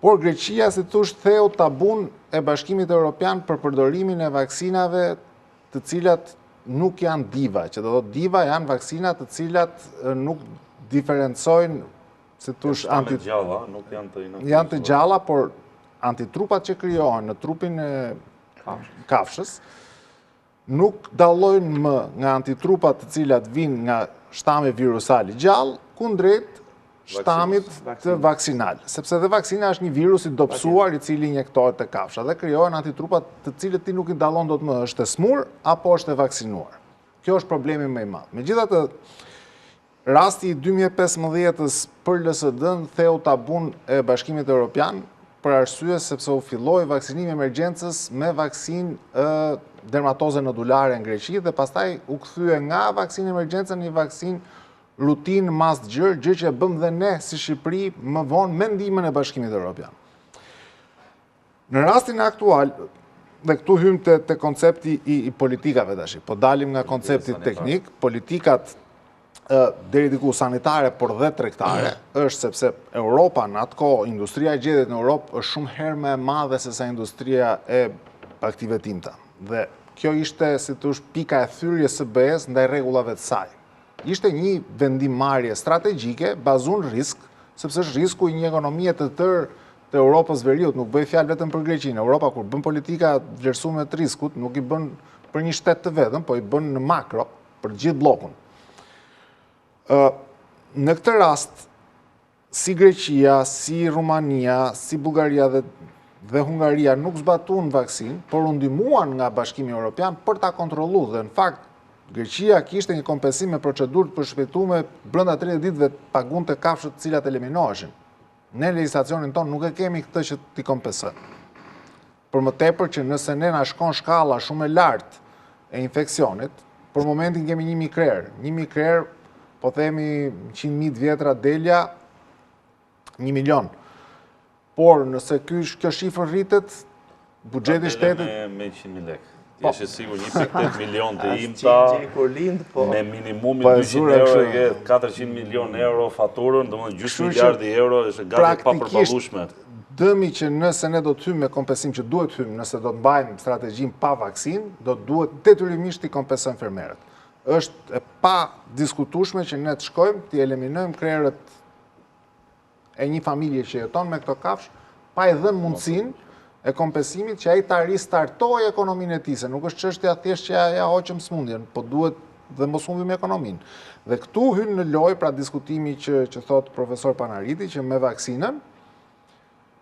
Por Greqia, si thosh, theu tabun e Bashkimit Evropian për përdorimin e vaksinave të cilat nuk janë diva, që do thotë diva janë vaksinat të cilat nuk diferencojnë, si thosh, janë të gjalla, por antitrupat që krijohen në trupin e kafshës nuk dallojnë më nga antitrupat të cilat vinë nga shtami virusal i gjallë, kundrejt shtamit të vaksinal. Sepse dhe vaksina është një virus i dobësuar i cili injektohet te kafsha dhe krijohen antitrupat të cilët ti nuk i dallon dot më është e smur apo është e vaksinuar. Kjo është problemi më i madh. Megjithatë, rasti i 2015-s për LSD-n theu tabun e Bashkimit Evropian për arsye sepse u filloi vaksinimi emergjencës me vaksinë dermatoze nodulare në Greqi dhe pastaj u kthye nga vaksinë emergjencë në një vaksinë rutinë mas gjë që e bëm dhe ne si Shqipëri më vonë me ndihmën e Bashkimit Evropian. Në rastin aktual, dhe këtu hym te koncepti i politikave tash, po dalim nga koncepti teknik, politikat deri diku sanitare, por dhe tregtare, është sepse Europa në atë kohë, industria e gjedhjet në Europë është shumë herë më e madhe se sa industria e aktive timta. Dhe kjo ishte, si thosh, pika e thyrjes së BE-s ndaj rregullave të saj. Ishte një vendimmarrje strategjike bazuar në risk, sepse është risku i një ekonomie të tërë të Europës veriut, nuk bëj fjalë vetëm për Greqinë. Europa kur bën politika vlerësuar të riskut, nuk i bën për një shtet të vetëm, po i bën në makro për gjithë bllokun. Në këtë rast, si Greqia, si Rumania, si Bullgaria dhe Hungaria nuk zbatuan vaksinë, por u ndihmuan nga Bashkimi Evropian për ta kontrolluar dhe në fakt Greqia kishte një kompensim me procedurë të përshpejtuar brenda 30 ditëve pagunte kafshët të cilat eliminoheshin. Ne në legjislacionin ton nuk e kemi këtë që t'i kompensojmë. Për më tepër që nëse ne na shkon shkalla shumë e lartë e infeksionit, për momentin kemi 1000 krerë. 1000 krerë, po themi 100.000 vjetra delja, 1 milion. Por nëse kjo shifër rritet, buxheti i shtetit me 100.000 lekë. Ti je sigur 1.8 milion të imta me minimumin 200 euro, 400 milion euro faturën, domethënë gjysmë miliardi euro është gati pa përballueshme. Dëmi që nëse ne do të hymë me kompensim që duhet hymë, nëse do të mbajmë strategjinë pa vaksinë, do të duhet detyrimisht të kompensojmë fermerët. Është e pa diskutueshme që ne të shkojmë, të eliminojmë krerët e një familje që jeton me këto kafshë, pa i dhënë mundësinë e kompensimit që ai ta ristartojë ekonominë e tij, se nuk është çështja thjesht që ja hoqëm smundjen, po duhet dhe mos humbim ekonominë. Dhe këtu hyn në lojë pra diskutimi që thot profesor Panariti që me vaksinën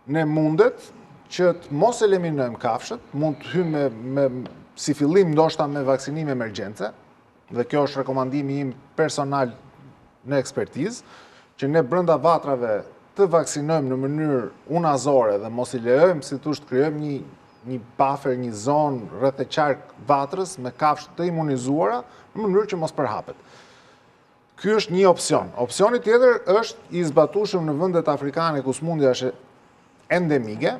ne mundet që të mos eliminojmë kafshët, mund të hymë me si fillim ndoshta me vaksinim emergjence, dhe kjo është rekomandimi im personal në ekspertizë, që ne brenda vatrave të vaksinojmë në mënyrë unazore dhe mos i lejojmë si thosh të krijojmë një buffer, një zonë rreth e qark vatrës me kafshë të imunizuara në mënyrë që mos përhapet. Ky është një opsion. Opsioni tjetër është i zbatueshëm në vendet afrikane ku smundja është endemike,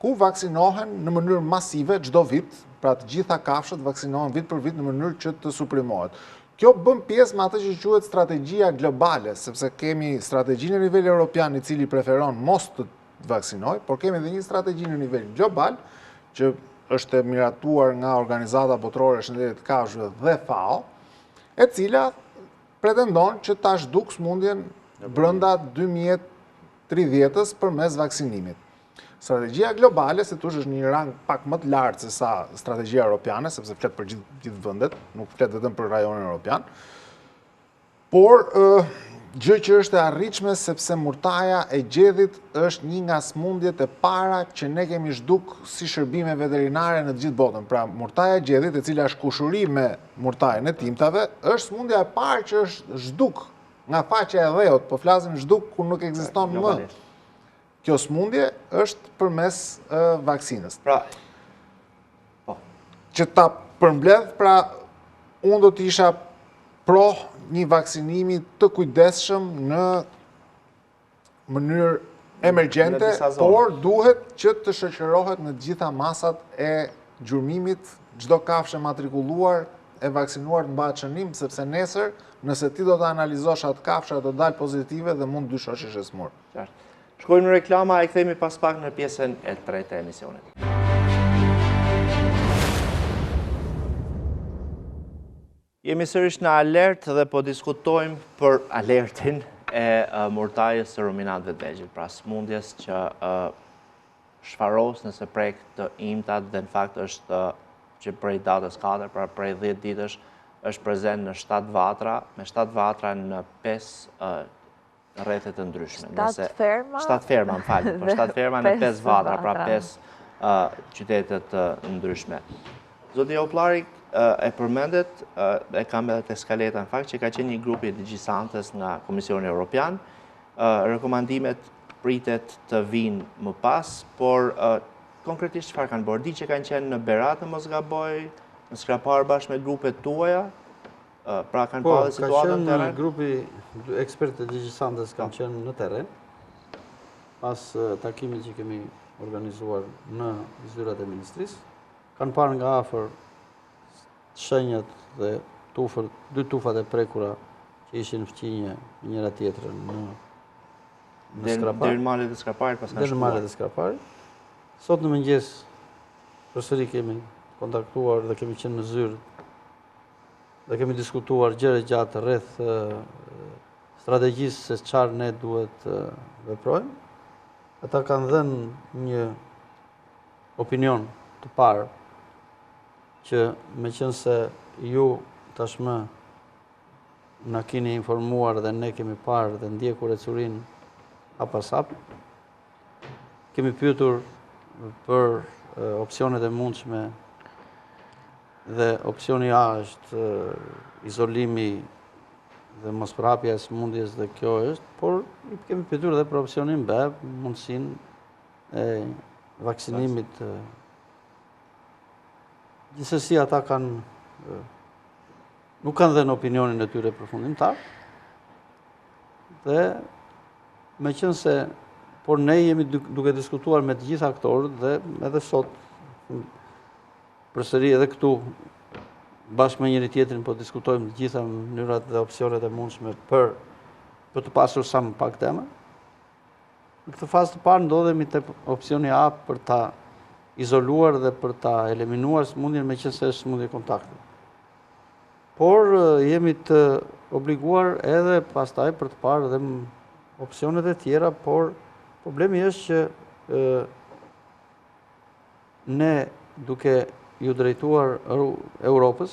ku vaksinohen në mënyrë masive çdo vit, pra të gjitha kafshët vaksinohen vit për vit në mënyrë që të suprimohet. Kjo bën pjesë me atë që quhet strategjia globale, sepse kemi strategjinë në nivel evropian i cili preferon mos të vaksinojë, por kemi edhe një strategji në nivel global që është e miratuar nga Organizata Botërore e Shëndetit të Kafshëve dhe FAO, e cila pretendon që ta zhduk smundjen brenda 2030-s përmes vaksinimit. Strategjia globale, si thosh, është një rang pak më të lartë se sa strategjia europiane, sepse flet për gjithë vendet, nuk flet vetëm për rajonin europian. Por gjë që është e arritshme sepse murtaja e gjedhit është një nga smundjet e para që ne kemi zhduk si shërbime veterinare në të gjithë botën. Pra, murtaja e gjedhit, e cila është kushuri me murtajën e timtave, është smundja e parë që është zhduk nga faqja e dheut, po flasim zhduk kur nuk ekziston më. Kjo smundje është përmes vaksinës. Pra, që ta përmbledh, pra, unë do të isha pro një vaksinimi të kujdesshëm në mënyrë emergjente, por duhet që të shoqërohet në gjitha masat e gjurmimit, çdo kafshë matrikulluar e vaksinuar të mbahet shënim, sepse nesër, nëse ti do të analizosh atë kafshë, do dalë pozitive dhe mund dyshosh është e smur. Shkojmë në reklama e kthehemi pas pak në pjesën e tretë e emisionit. Jemi sërish në alert dhe po diskutojmë për alertin e murtajës së ruminatëve të vegjël, pra smundjes që shfaros nëse prek të imtat dhe në fakt është që prej datës 4, pra prej 10 ditësh, është prezent në 7 vatra, me 7 vatra në 5 rrethet të ndryshme. 7 ferma? 7 ferma, më falë, po 7 ferma në 5 vatra, pra 5 qytetet të ndryshme. Zoti Oplari e përmendet, e kam edhe të skaleta në fakt, që ka qenë një grupi legjisantës nga Komisioni Europian, rekomandimet pritet të vinë më pas, por konkretisht çfarë kanë bërë? Di që kanë qenë në Berat, në mos gaboj, në skrapar bashkë me grupet tuaja, pra kanë parë situatën në teren? Grupi ekspertë të legjisantës kanë qenë në teren, pas takimit që kemi organizuar në zyrat e ministrisë, kanë parë nga afër shenjat dhe dy tufat e prekura që ishin fqinje njëra tjetrën në skrapar. Deri në malet e skraparit pas kanë shkuar. Deri në malet e skraparit. Sot në mëngjes, përsëri kemi kontaktuar dhe kemi qenë në zyrë dhe kemi diskutuar gjëra gjatë rreth strategjisë se çfarë ne duhet veprojmë. Ata kanë dhënë një opinion të parë që me qenë se ju tashmë na keni informuar dhe ne kemi parë dhe ndjekur ecurin pas hap, kemi pyetur për opsionet e mundshme dhe opsioni A është izolimi dhe mosprapja e sëmundjes dhe kjo është, por kemi pyetur edhe për opsionin B, mundësinë e vaksinimit. Gjithsesi ata nuk kanë dhënë opinionin e tyre përfundimtar dhe me qenë se por ne jemi duke diskutuar me të gjitha aktorët dhe edhe sot përsëri edhe këtu bashkë me njëri tjetrin po diskutojmë të gjitha mënyrat dhe opsionet e mundshme për të pasur sa më pak tema. Në këtë fazë të parë ndodhemi te opsioni A për ta izoluar dhe për ta eliminuar sëmundjen me qenë se është sëmundje kontakti. Por jemi të obliguar edhe pastaj për të parë edhe opsionet e tjera, por problemi është që ne duke ju drejtuar Europës,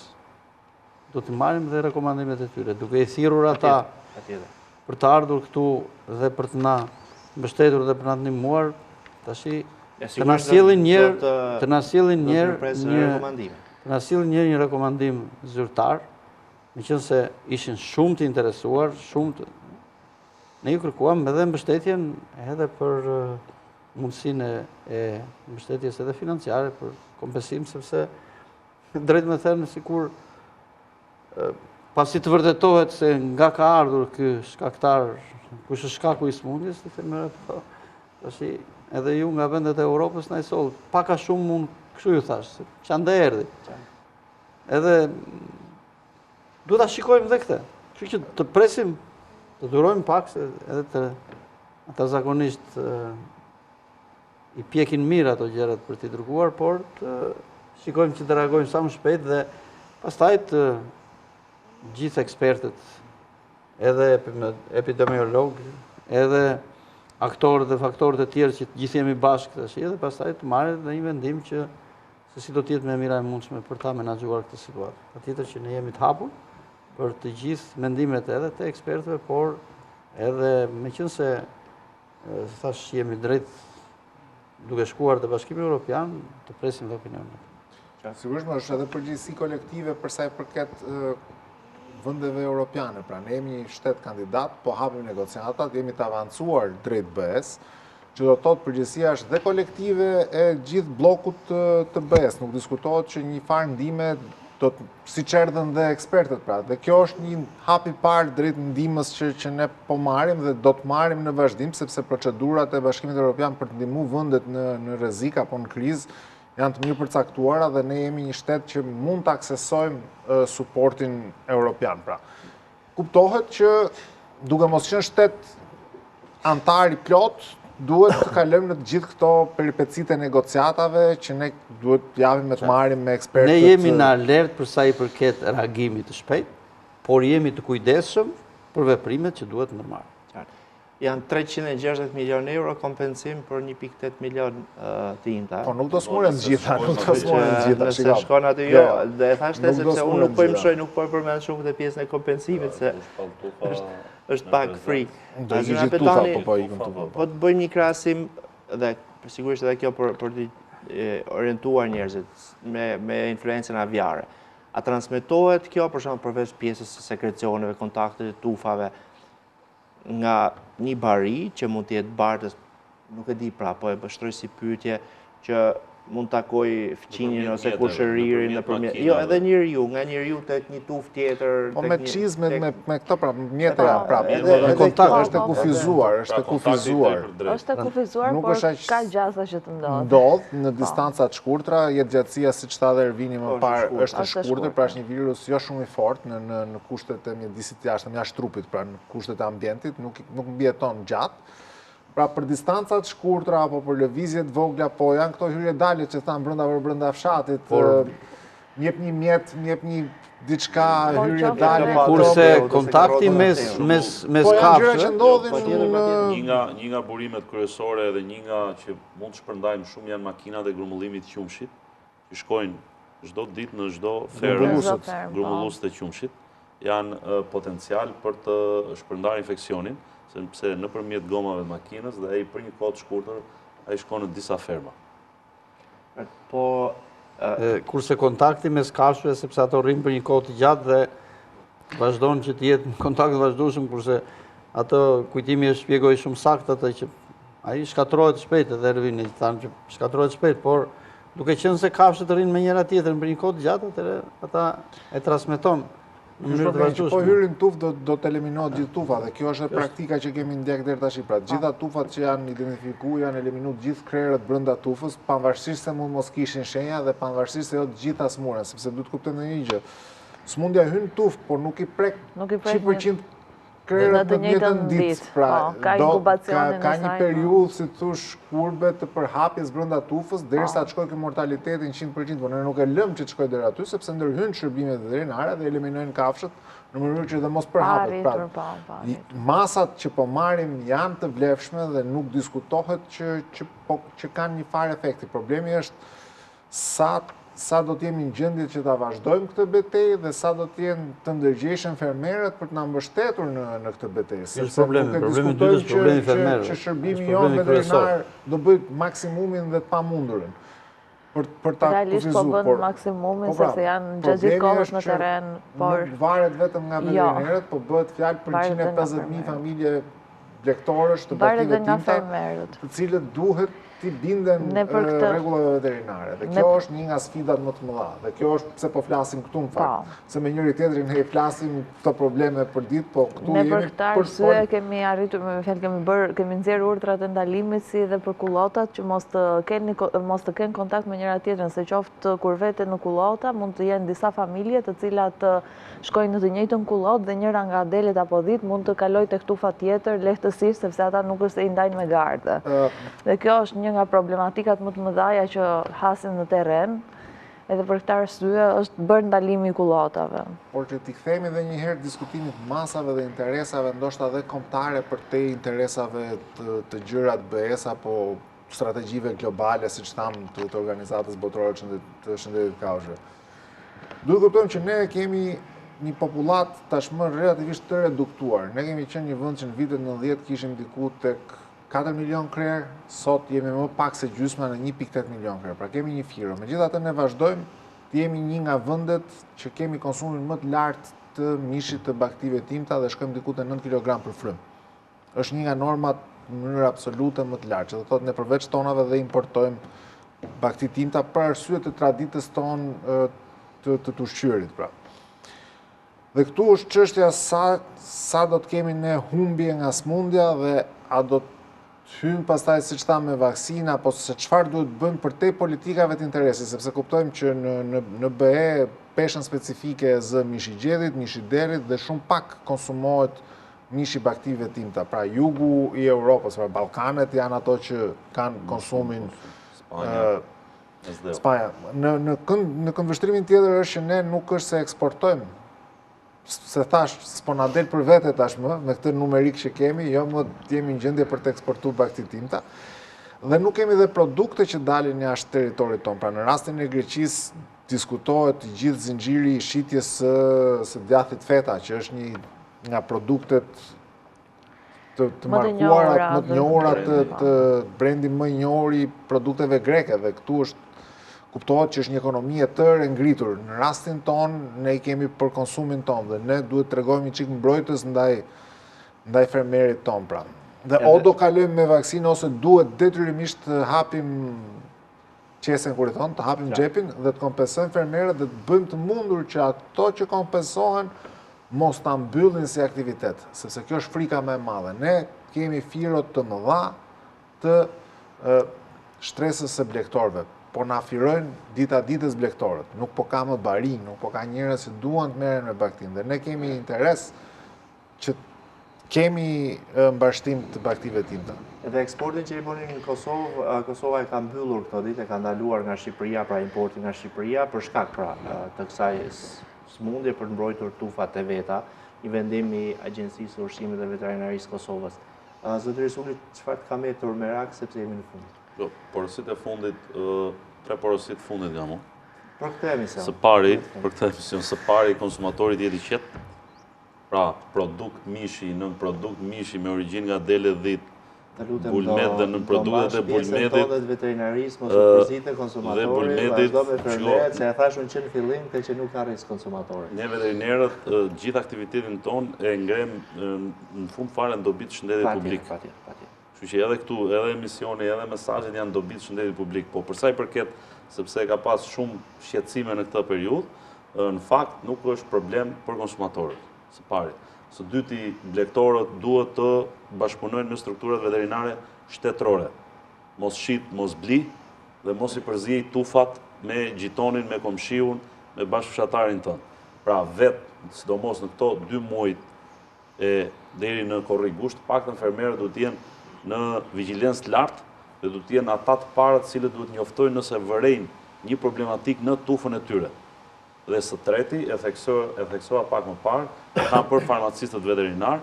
do të marrim dhe rekomandimet e tyre, duke i thirrur ata për të ardhur këtu dhe për të na mbështetur dhe për na ndihmuar, tashi të na sjellin një rekomandim zyrtar, meqense ishin shumë të interesuar, ne ju kërkuam edhe mbështetjen edhe për mundësinë e mbështetjes edhe financiare për kompensim, sepse drejt me thënë sikur pasi të vërtetohet se nga ka ardhur ky shkaktar, kush është shkaku i sëmundjes, të themi tashi edhe ju nga vendet e Europës na i soll, pak a shumë unë kështu ju thash, që ande erdhi. Edhe duhet ta shikojmë dhe këtë. Kështu që të presim, të durojmë pak se edhe ata zakonisht i pjekin mirë ato gjërat për t'i dërguar, por të shikojmë që të reagojmë sa më shpejt dhe pastaj të gjithë ekspertët, edhe epidemiologë, edhe aktorët dhe faktorët e tjerë që të gjithë jemi bashkë tash, edhe pastaj të marrë dhe një vendim që se si do të jetë më mira e mundshme për ta menaxhuar këtë situatë. Patjetër që ne jemi të hapur për të gjithë mendimet edhe të ekspertëve, por edhe meqense thash jemi drejt duke shkuar te Bashkimi Evropian, të presim dhe opinionin. Sigurisht është edhe përgjegjësi kolektive për sa i përket vendeve europiane. Pra ne jemi një shtet kandidat, po hapim negociatat, jemi të avancuar drejt BE-s, që do të thotë përgjegjësia është dhe kolektive e gjithë bllokut të BE-s. Nuk diskutohet që një farë ndihme do të siç erdhën dhe ekspertët pra. Dhe kjo është një hap i parë drejt ndihmës që ne po marrim dhe do të marrim në vazhdim, sepse procedurat e Bashkimit Evropian për të ndihmuar vendet në rrezik apo në krizë janë të mirë përcaktuara dhe ne jemi një shtet që mund të aksesojmë suportin evropian. Pra, kuptohet që duke mos qenë shtet antar i plot, duhet të kalojmë në të gjithë këto peripecit e negociatave që ne duhet japim me të marrim me ekspertët. Ne jemi në alert për sa i përket reagimit të shpejt, por jemi të kujdesshëm për veprimet që duhet ndërmarrë. Janë 360 milion euro kompensim për 1,8 milion të imta. Po nuk do smuren gjitha, nuk do smuren gjitha. Nëse shkon aty jo, dhe e thashte sepse unë nuk po imshoj, nuk po përmend shumë të pjesën e kompensimit, se është pak free. Do i gjithë tufa, po ikëm tufa. Po të bëjmë një krahasim, dhe sigurisht edhe kjo për të orientuar njerëzit me influencën aviare. A transmetohet kjo, për shembull, përveç pjesës së sekrecioneve, kontaktet e tufave, nga një bari që mund të jetë bartës, nuk e di pra, po e bështroj si pyetje që mund takoj fqinjin ose kushëririn nëpërmjet. Jo, edhe njeriu, nga njeriu tek një tuf tjetër. Po me çizme, me këto pra, mjete janë prapë. Edhe kontakt është e kufizuar, është e kufizuar. Është e kufizuar, por ka gjasa që të ndodh. Ndodh në distancat shkurtra, jetë gjatësia siç tha dhe Ervini më parë është e shkurtër, pra është një virus jo shumë i fortë në kushtet e mjedisit jashtëm, jashtë trupit, pra në kushtet e ambientit, nuk mbijeton gjatë. Pra për distancat shkurtra apo për lëvizjet vogla, po janë këto hyrje dalje që thamë brenda fshatit, njep një mjet, njep një diçka hyrje dalje. Kurse kontakti mes kafshëve, një nga burimet kryesore dhe një nga që mund të shpërndajmë shumë janë makinat e grumbullimit të qumshit, që shkojnë çdo ditë në çdo ferë grumbullues të qumshit, janë potencial për të shpërndarë infeksionin, sepse nëpërmjet gomave të makinës dhe ai për një kohë të shkurtër ai shkon në disa ferma. Po kurse kontakti mes kafshëve, sepse ato rrinë për një kohë të gjatë dhe vazhdojnë që të jetë në kontakt vazhdueshëm, kurse ato kujtimi e shpjegoi shumë saktë atë që ai shkatërrohet shpejt, edhe Ervini thanë që shkatërrohet shpejt, por duke qenë se kafshët rrinë me njëra tjetrën për një kohë të gjatë, atëherë ata e transmeton. Po hyrin tuf do të eliminohet gjithë tufa dhe kjo është praktika që kemi ndjek deri tash. Pra gjitha tufat që janë identifikuar janë eliminuar gjithë krerët brenda tufës, pavarësisht se mund mos kishin shenja dhe pavarësisht se jo të gjitha smuren, sepse duhet kuptojmë një gjë. Smundja hyn tuf, por nuk i prek 100% krerët në të njëjtën ditë. Pra ka një periudhë, si thosh, kurbe të përhapjes brenda tufës derisa të shkojë ky mortalitetin 100%, por ne nuk e lëm që të shkojë deri aty sepse ndërhyn shërbimet veterinare dhe eliminojnë kafshët në mënyrë që dhe mos përhapet. Pra masat që po marrim janë të vlefshme dhe nuk diskutohet që kanë një farë efekti. Problemi është sa do t'jemi në gjendje që ta vazhdojmë këtë betejë dhe sa do t'jenë të ndërgjegjshëm fermerët për të na mbështetur në këtë betejë. Sepse problemi dytë është problemi fermerëve. Që shërbimi jonë veterinar do bëj maksimumin dhe të pamundurën. Për ta realisht po bën maksimumin sepse janë gjatë gjithë kohës në terren, por nuk varet vetëm nga veterinarët, po bëhet fjalë për 150.000 familje blegtorësh të baktive tinta, të cilët duhet t'i binden rregullave veterinare. Dhe kjo është një nga sfidat më të mëdha. Dhe kjo është pse po flasim këtu në fakt. Se me njëri tjetrin ne flasim këto probleme për ditë, po këtu jemi për këtë arsye kemi arritur, me fjalë kemi nxjerrë urdhrat e ndalimit si dhe për kullotat që mos të kenë kontakt me njëra tjetrën, se qoftë kur vete në kullota mund të jenë disa familje të cilat shkojnë në të njëjtën kullot dhe njëra nga delet apo ditë mund të kalojë tek tufa tjetër lehtësisht sepse ata nuk është se i ndajnë me gardë. Dhe kjo është një nga problematikat më të mëdha që hasin në terren, edhe për këtë arsye është bërë ndalimi i kullotave. Por që t'i kthehemi edhe një herë diskutimit masave dhe interesave, ndoshta edhe kombëtare për te interesave të gjëra të BE-s apo strategjive globale, siç thamë të organizatës botërore të shëndetit kafshëve. Duhet kuptojmë që ne kemi një popullat tashmë relativisht të reduktuar. Ne kemi qenë një vend që në vitet 90 kishim diku tek 4 milion krerë, sot jemi më pak se gjysma në 1,8 milion krerë, pra kemi një firo. Megjithatë ne vazhdojmë të jemi një nga vendet që kemi konsumin më të lartë të mishit të baktive timta dhe shkojmë diku te 9 kg për frym. Është një nga normat në mënyrë absolute më të lartë, që do thotë ne përveç tonave dhe importojmë bakti timta për arsye të traditës tonë të ushqyerit, pra. Dhe këtu është çështja sa do të kemi ne humbje nga smundja dhe a do të hymë pastaj siç thamë me vaksina, apo se çfarë duhet bëjmë për te politikave të interesit, sepse kuptojmë që në BE peshën specifike e zë mishi gjedhit, mishi derit dhe shumë pak konsumohet mishi baktive timta. Pra jugu i Europës, pra Ballkanet janë ato që kanë konsumin Spanja. Në këndvështrimin tjetër është që ne nuk është se eksportojmë se thash, s'po na del për vete tashmë, me këtë numerik që kemi, jo më jemi në gjendje për të eksportu baktit timta, dhe nuk kemi dhe produkte që dalin jashtë teritorit tonë. Pra në rastin e Greqisë diskutohet gjithë zinxhiri i shitjes së djathit feta, që është një nga produktet të markuara, më të njohura të brendi më i njohur i produkteve greke, dhe këtu kuptohet që është një ekonomi e tërë e ngritur. Në rastin ton, ne i kemi për konsumin ton, dhe ne duhet të tregojmë një çik mbrojtës ndaj fermerit ton, pra. Dhe o do kalojmë me vaksinë, ose duhet detyrimisht të hapim qesen, kur i thonë, të hapim xhepin dhe të kompensojmë fermerët dhe të bëjmë të mundur që ato që kompensohen mos ta mbyllin si aktivitet, sepse kjo është frika më e madhe. Ne kemi firot të mëdha të shtresës së blegtorëve, po na afirojnë dita ditës blegtorët. Nuk po ka më barinj, nuk po ka njerëz që duan të merren me baktin, dhe ne kemi interes që kemi mbashtim të baktive timta. Edhe eksportin që i bënin në Kosovë, Kosova e ka mbyllur këto ditë, e ka ndaluar nga Shqipëria, pra importin nga Shqipëria, për shkak pra të kësaj smundje për të mbrojtur tufat e veta, i vendimi i Agjencisë së Ushqimit dhe Veterinarisë Kosovës. Zotëri Suli, çfarë të ka mbetur merak sepse jemi në fund? Jo, porositë e fundit, 3 porositë fundit jam unë. Për këtë emision. Për këtë emision, së pari konsumatorit jeti qetë. Pra, produkt mishi, nën produkt mishi me origjinë nga dele dhit, bulmet dhe nën produktet e bulmetit, dhe veterinarisë, mos u përzite konsumatori, vazhdo me fermerët, se e thashun që në fillim, të që nuk ka risë konsumatori. Ne veterinerët, gjithë aktivitetin ton e ngrem në fund fare në dobit shëndetit publik. Kështu që edhe këtu, edhe emisioni, edhe mesazhet janë dobit shëndetit publik. Po përsa i përket, sepse ka pas shumë shqetësime në këtë periudhë, në fakt nuk është problem për konsumatorët. Së pari. Së dyti, blegtorët duhet të bashkëpunojnë me strukturat veterinare shtetërore. Mos shit, mos bli, dhe mos i përzij tufat me gjitonin, me komshiun, me bashkëfshatarin tënë. Pra vetë, sidomos në këto 2 muajt e deri në korrigusht, paktën fermerët duhet të jenë në vigjilencë të lartë dhe duhet të jenë ata të parët cilët duhet njoftojnë nëse vërejnë një problematik në tufën e tyre. Dhe së treti, e theksova pak më parë, kam për farmacistët veterinar,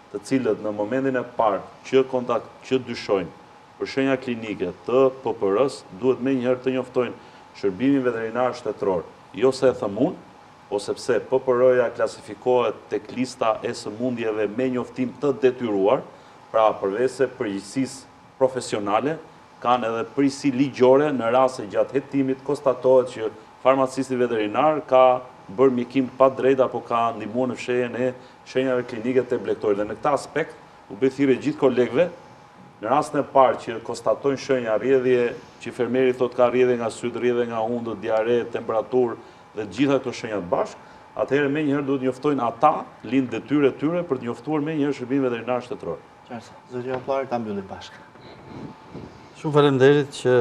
të cilët në momentin e parë që dyshojnë për shenja klinike të PPR-s, duhet me njëherë të njoftojnë shërbimin veterinar shtetëror, jo se e thëmun, o sepse PPR-ja klasifikohet tek lista e sëmundjeve me njoftim të detyruar, pra përvese përgjegjësisë profesionale, kanë edhe përgjegjësi ligjore në rast se gjatë hetimit konstatohet që farmacisti veterinar ka bërë mjekim pa drejt apo ka ndihmuar në fshehjen e shenjave klinike të blegtorit. Dhe në këtë aspekt, u bëj thirrje gjithë kolegëve, në rastin e parë që konstatojnë shenja rrjedhje, që fermeri thotë ka rrjedhje nga syt, rrjedhje nga hundët, diare, temperaturë dhe gjitha këto shenja bashkë, atëherë menjëherë duhet njoftojnë ata, lind detyrë e tyre për të njoftuar menjëherë shërbimin veterinar shtetëror. Qartë, zoti Ampllari ta mbyllim bashkë. Shumë faleminderit që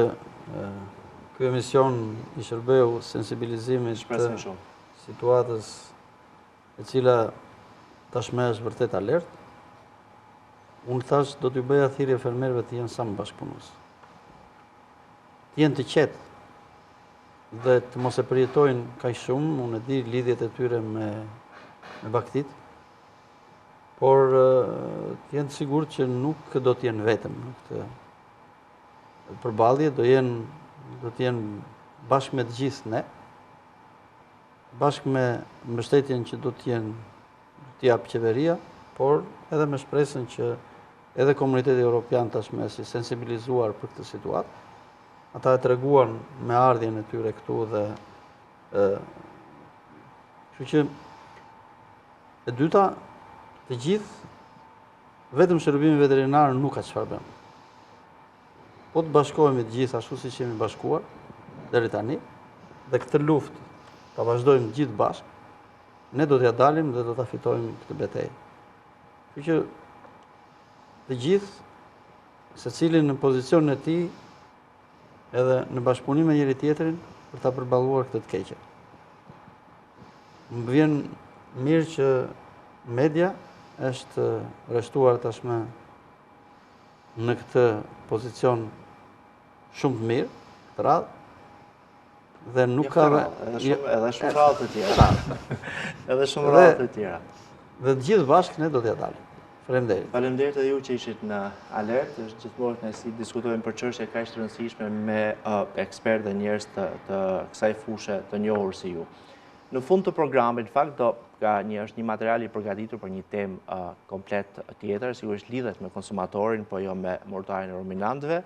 ky emision i shërbeu sensibilizimit të situatës e cila tashmë është vërtet alert. Unë thash do t'ju bëja thirrje fermerëve të jenë sa më bashkëpunues. Të jenë të qetë dhe të mos e përjetojnë kaq shumë, unë e di lidhjet e tyre me baktit, por të jenë të sigurt që nuk do të jenë vetëm në këtë përballje, do të jenë bashkë me të gjithë ne, bashkë me mbështetjen që do të jap qeveria, por edhe me shpresën që edhe komuniteti evropian tashmë si sensibilizuar për këtë situatë. Ata e treguan me ardhjen e tyre këtu dhe kështu që e dyta, të gjithë vetëm shërbimi veterinar nuk ka çfarë bën. Po të bashkohemi të gjithë ashtu siç jemi bashkuar deri tani, dhe këtë luftë ta vazhdojmë gjithë bashkë, ne do t'ja dalim dhe do ta fitojmë këtë betejë. Kështu që të gjithë, secili në pozicionin e tij, edhe në bashkëpunim me njëri tjetrin për ta përballuar këtë të keqe. Më vjen mirë që media është rreshtuar tashmë në këtë pozicion shumë të mirë, të radhë, Dhe nuk ka... Edhe shumë rrallë të tjera. Edhe shumë rrallë të tjera. Dhe të gjithë bashkë ne do t'ja dalim. Faleminderit. Faleminderit edhe ju që ishit në alert. Është gjithmonë ne si diskutojmë për çështje kaq të rëndësishme me ekspertë dhe njerëz të kësaj fushë të njohur si ju. Në fund të programit, në fakt është një material i përgatitur për një temë komplet tjetër, sigurisht lidhet me konsumatorin, po jo me mortarin e ruminantëve.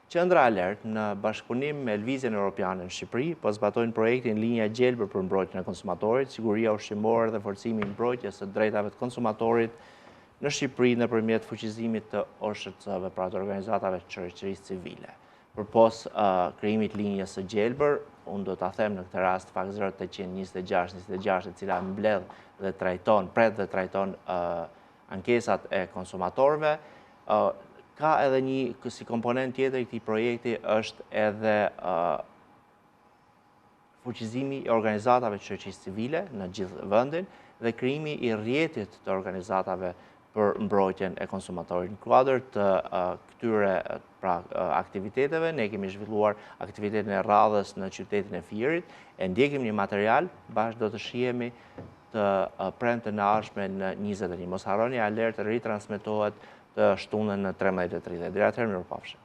Qendra Alert në bashkëpunim me Lëvizjen Europiane në Shqipëri po zbatojnë projektin Linja Gjelbër për mbrojtjen e konsumatorit, siguria ushqimore dhe forcimi i mbrojtjes së drejtave të konsumatorit në Shqipëri nëpërmjet fuqizimit të OSHC-ve, pra të organizatave të shoqërisë civile. Përpos krijimit linjës së gjelbër, unë do ta them në këtë rast fakt 0826 e cila mbledh dhe trajton, pret dhe trajton ankesat e konsumatorëve. Ka edhe një si komponent tjetër i këtij projekti është edhe fuqizimi i organizatave të shoqërisë civile në gjithë vendin dhe krijimi i rrjetit të organizatave për mbrojtjen e konsumatorit. Në kuadër të këtyre aktiviteteve, ne kemi zhvilluar aktivitetin e radhës në qytetin e Firit, e ndjekim një material, bashkë do të shihemi të premte në ardhshme në 21. Mos harroni, Alert ritransmetohet të shtunën në 13:30. Deri atëherë, mirupafshim.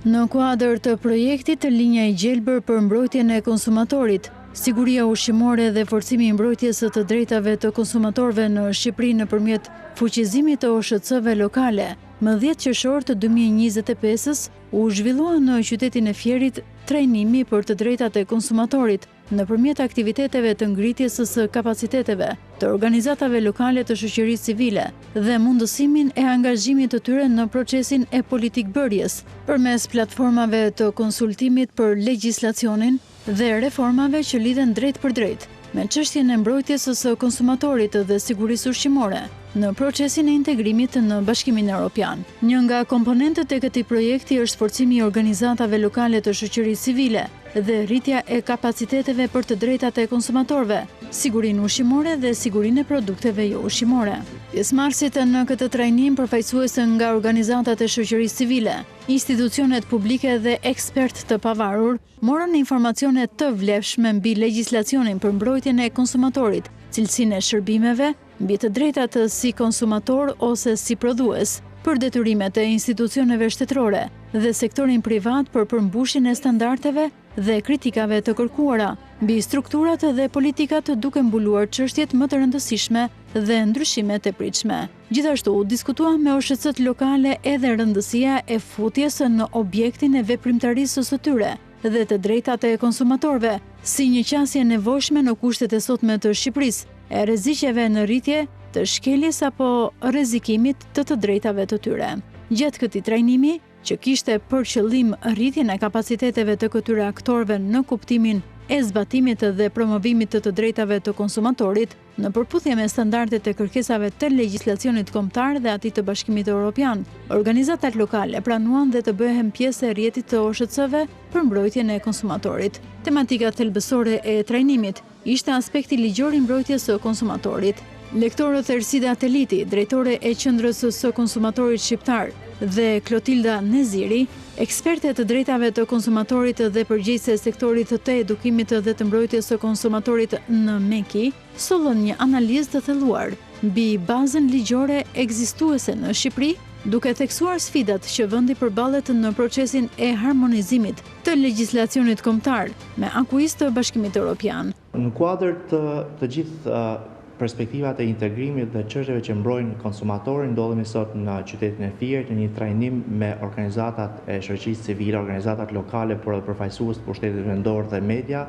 Në kuadër të projektit Linja e Gjelbër për mbrojtjen e konsumatorit, siguria ushqimore dhe forcimi i mbrojtjes së të drejtave të konsumatorëve në Shqipëri nëpërmjet fuqizimit të OSHC-ve lokale, më 10 qershor të 2025-s u zhvillua në qytetin e Fierit trajnimi për të drejtat e konsumatorit nëpërmjet aktiviteteve të ngritjes së kapaciteteve të organizatave lokale të shoqërisë civile dhe mundësimin e angazhimit të tyre në procesin e politikbërjes përmes platformave të konsultimit për legjislacionin dhe reformave që lidhen drejt për drejt me çështjen e mbrojtjes së konsumatorit dhe sigurisë ushqimore në procesin e integrimit në Bashkimin Evropian. Një nga komponentët e këtij projekti është forcimi i organizatave lokale të shoqërisë civile dhe rritja e kapaciteteve për të drejtat e konsumatorëve, sigurinë ushqimore dhe sigurinë e produkteve jo ushqimore. Pjesëmarrësit në këtë trajnim përfaqësues nga organizatat e shoqërisë civile, institucionet publike dhe ekspertë të pavarur morën informacione të vlefshme mbi legjislacionin për mbrojtjen e konsumatorit, cilësinë e shërbimeve, mbi të drejtat si konsumator ose si prodhues, për detyrimet e institucioneve shtetërore dhe sektorin privat për përmbushjen e standardeve dhe kritikave të kërkuara, mbi strukturat dhe politikat duke mbuluar çështjet më të rëndësishme dhe ndryshimet e pritshme. Gjithashtu, diskutua me OSHC-t lokale edhe rëndësia e futjes në objektin e veprimtarisë së tyre dhe të drejtat e konsumatorëve, si një qasje nevojshme në kushtet e sotme të Shqipërisë, e rreziqeve në rritje të shkeljes apo rrezikimit të drejtave të tyre. Gjatë këtij trajnimi, që kishte për qëllim rritjen e kapaciteteve të këtyre aktorëve në kuptimin e zbatimit dhe promovimit të drejtave të konsumatorit, në përputhje me standardet e kërkesave të legjislacionit kombëtar dhe atij të Bashkimit Evropian, organizatat lokale pranuan dhe të bëhen pjesë e rrjetit të OSHC-ve për mbrojtjen e konsumatorit. Tematika thelbësore e trajnimit ishte aspekti ligjor i mbrojtjes së konsumatorit. Lektorët Ersida Teliti, drejtore e Qendrës së Konsumatorit Shqiptar, dhe Klotilda Neziri, eksperte të drejtave të konsumatorit dhe përgjegjëse e sektorit të edukimit dhe të mbrojtjes së konsumatorit në Meki, sollën një analizë të thelluar mbi bazën ligjore ekzistuese në Shqipëri, duke theksuar sfidat që vendi përballet në procesin e harmonizimit të legjislacionit kombëtar me akuist të Bashkimit Evropian. Në kuadër të gjithë perspektivat e integrimit dhe çështjeve që mbrojnë konsumatorin, ndodhemi sot në qytetin e Firit në një trajnim me organizatat e shoqërisë civile, organizatat lokale, por edhe përfaqësues të pushtetit vendor dhe media,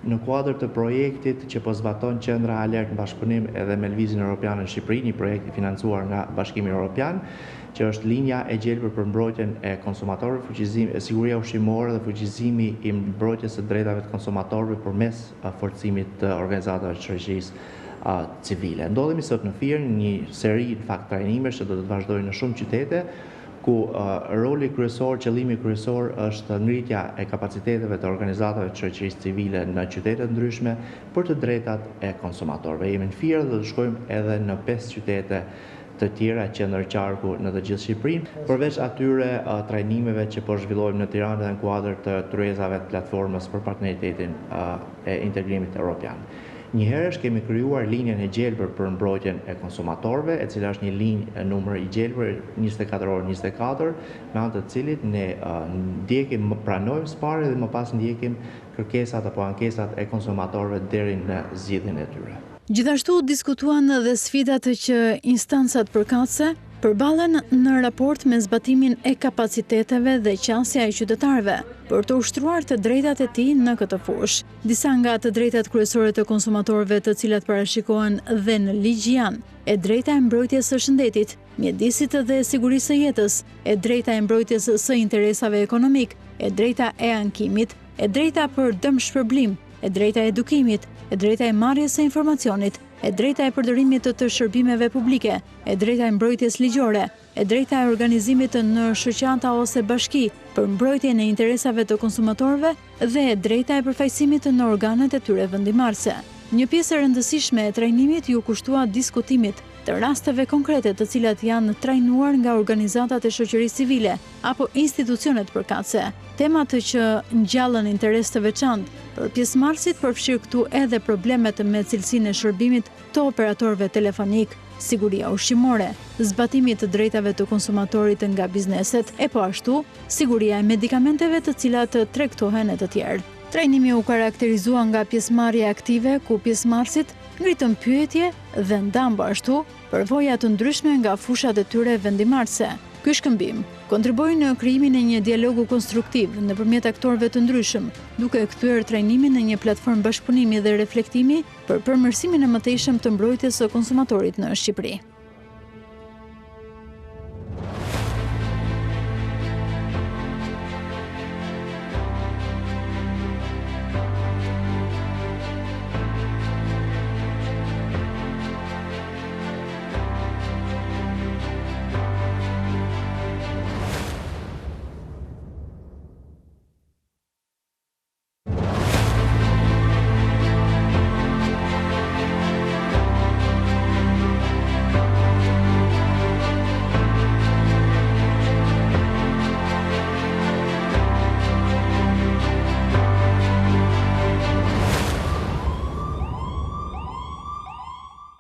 në kuadër të projektit që po zbaton Qendra Alert në bashkëpunim edhe me Lëvizjen Europiane në Shqipëri, një projekt i financuar nga Bashkimi Evropian, që është linja e gjelbër për mbrojtjen e konsumatorëve, siguria ushqimore dhe fuqizimi i mbrojtjes së drejtave të konsumatorëve përmes forcimit të organizatave të shoqërisë civile. Ndodhemi sot në Fier një seri në fakt trajnimesh që do të vazhdojnë në shumë qytete, ku roli kryesor, qëllimi kryesor është ngritja e kapaciteteve të organizatave të shoqërisë civile në qytete ndryshme për të drejtat e konsumatorëve. Jemi në Fier dhe do të shkojmë edhe në 5 qytete të tjera që ndërqarku në të gjithë Shqipërinë, përveç atyre trajnimeve që po zhvillojmë në Tiranë dhe në kuadër të tryezave të platformës për partneritetin e integrimit evropian. Njëherësh kemi krijuar linjën e gjelbër për mbrojtjen e konsumatorëve, e cila është një linjë numër i gjelbër 24/24, me anë të cilit ne ndjekim, pranojmë sparje dhe më pas ndjekim kërkesat apo ankesat e konsumatorëve deri në zgjidhjen e tyre. Gjithashtu diskutuan edhe sfidat që instancat përkatëse përballen në raport me zbatimin e kapaciteteve dhe qasja e qytetarëve për të ushtruar të drejtat e tij në këtë fushë. Disa nga të drejtat kryesore të konsumatorëve të cilat parashikohen dhe në ligj janë: e drejta e mbrojtjes së shëndetit, mjedisit dhe sigurisë së jetës, e drejta e mbrojtjes së interesave ekonomik, e drejta e ankimit, e drejta për dëmshpërblim, e drejta e edukimit, e drejta e marrjes së informacionit, e drejta e përdorimit të shërbimeve publike, e drejta e mbrojtjes ligjore, e drejta e organizimit në shoqata ose bashki për mbrojtjen e interesave të konsumatorëve dhe e drejta e përfaqësimit në organet e tyre vendimarrëse. Një pjesë e rëndësishme e trajnimit ju kushtua diskutimit të rasteve konkrete të cilat janë trajnuar nga organizatat e shoqërisë civile apo institucionet përkatëse. Temat që ngjallën interes të veçantë për pjesëmarrësit përfshirë këtu edhe problemet me cilësinë e shërbimit të operatorëve telefonik, siguria ushqimore, zbatimi të drejtave të konsumatorit nga bizneset, e po ashtu siguria e medikamenteve të cilat tregtohen e të tjerë. Trajnimi u karakterizua nga pjesëmarrje aktive ku pjesëmarrësit ngritën pyetje dhe ndan ashtu përvoja të ndryshme nga fushat e tyre vendimarrëse. Ky shkëmbim kontriboi në krijimin e një dialogu konstruktiv nëpërmjet aktorëve të ndryshëm, duke kthyer trajnimin në një platformë bashkëpunimi dhe reflektimi për përmirësimin e mëtejshëm të mbrojtjes së konsumatorit në Shqipëri.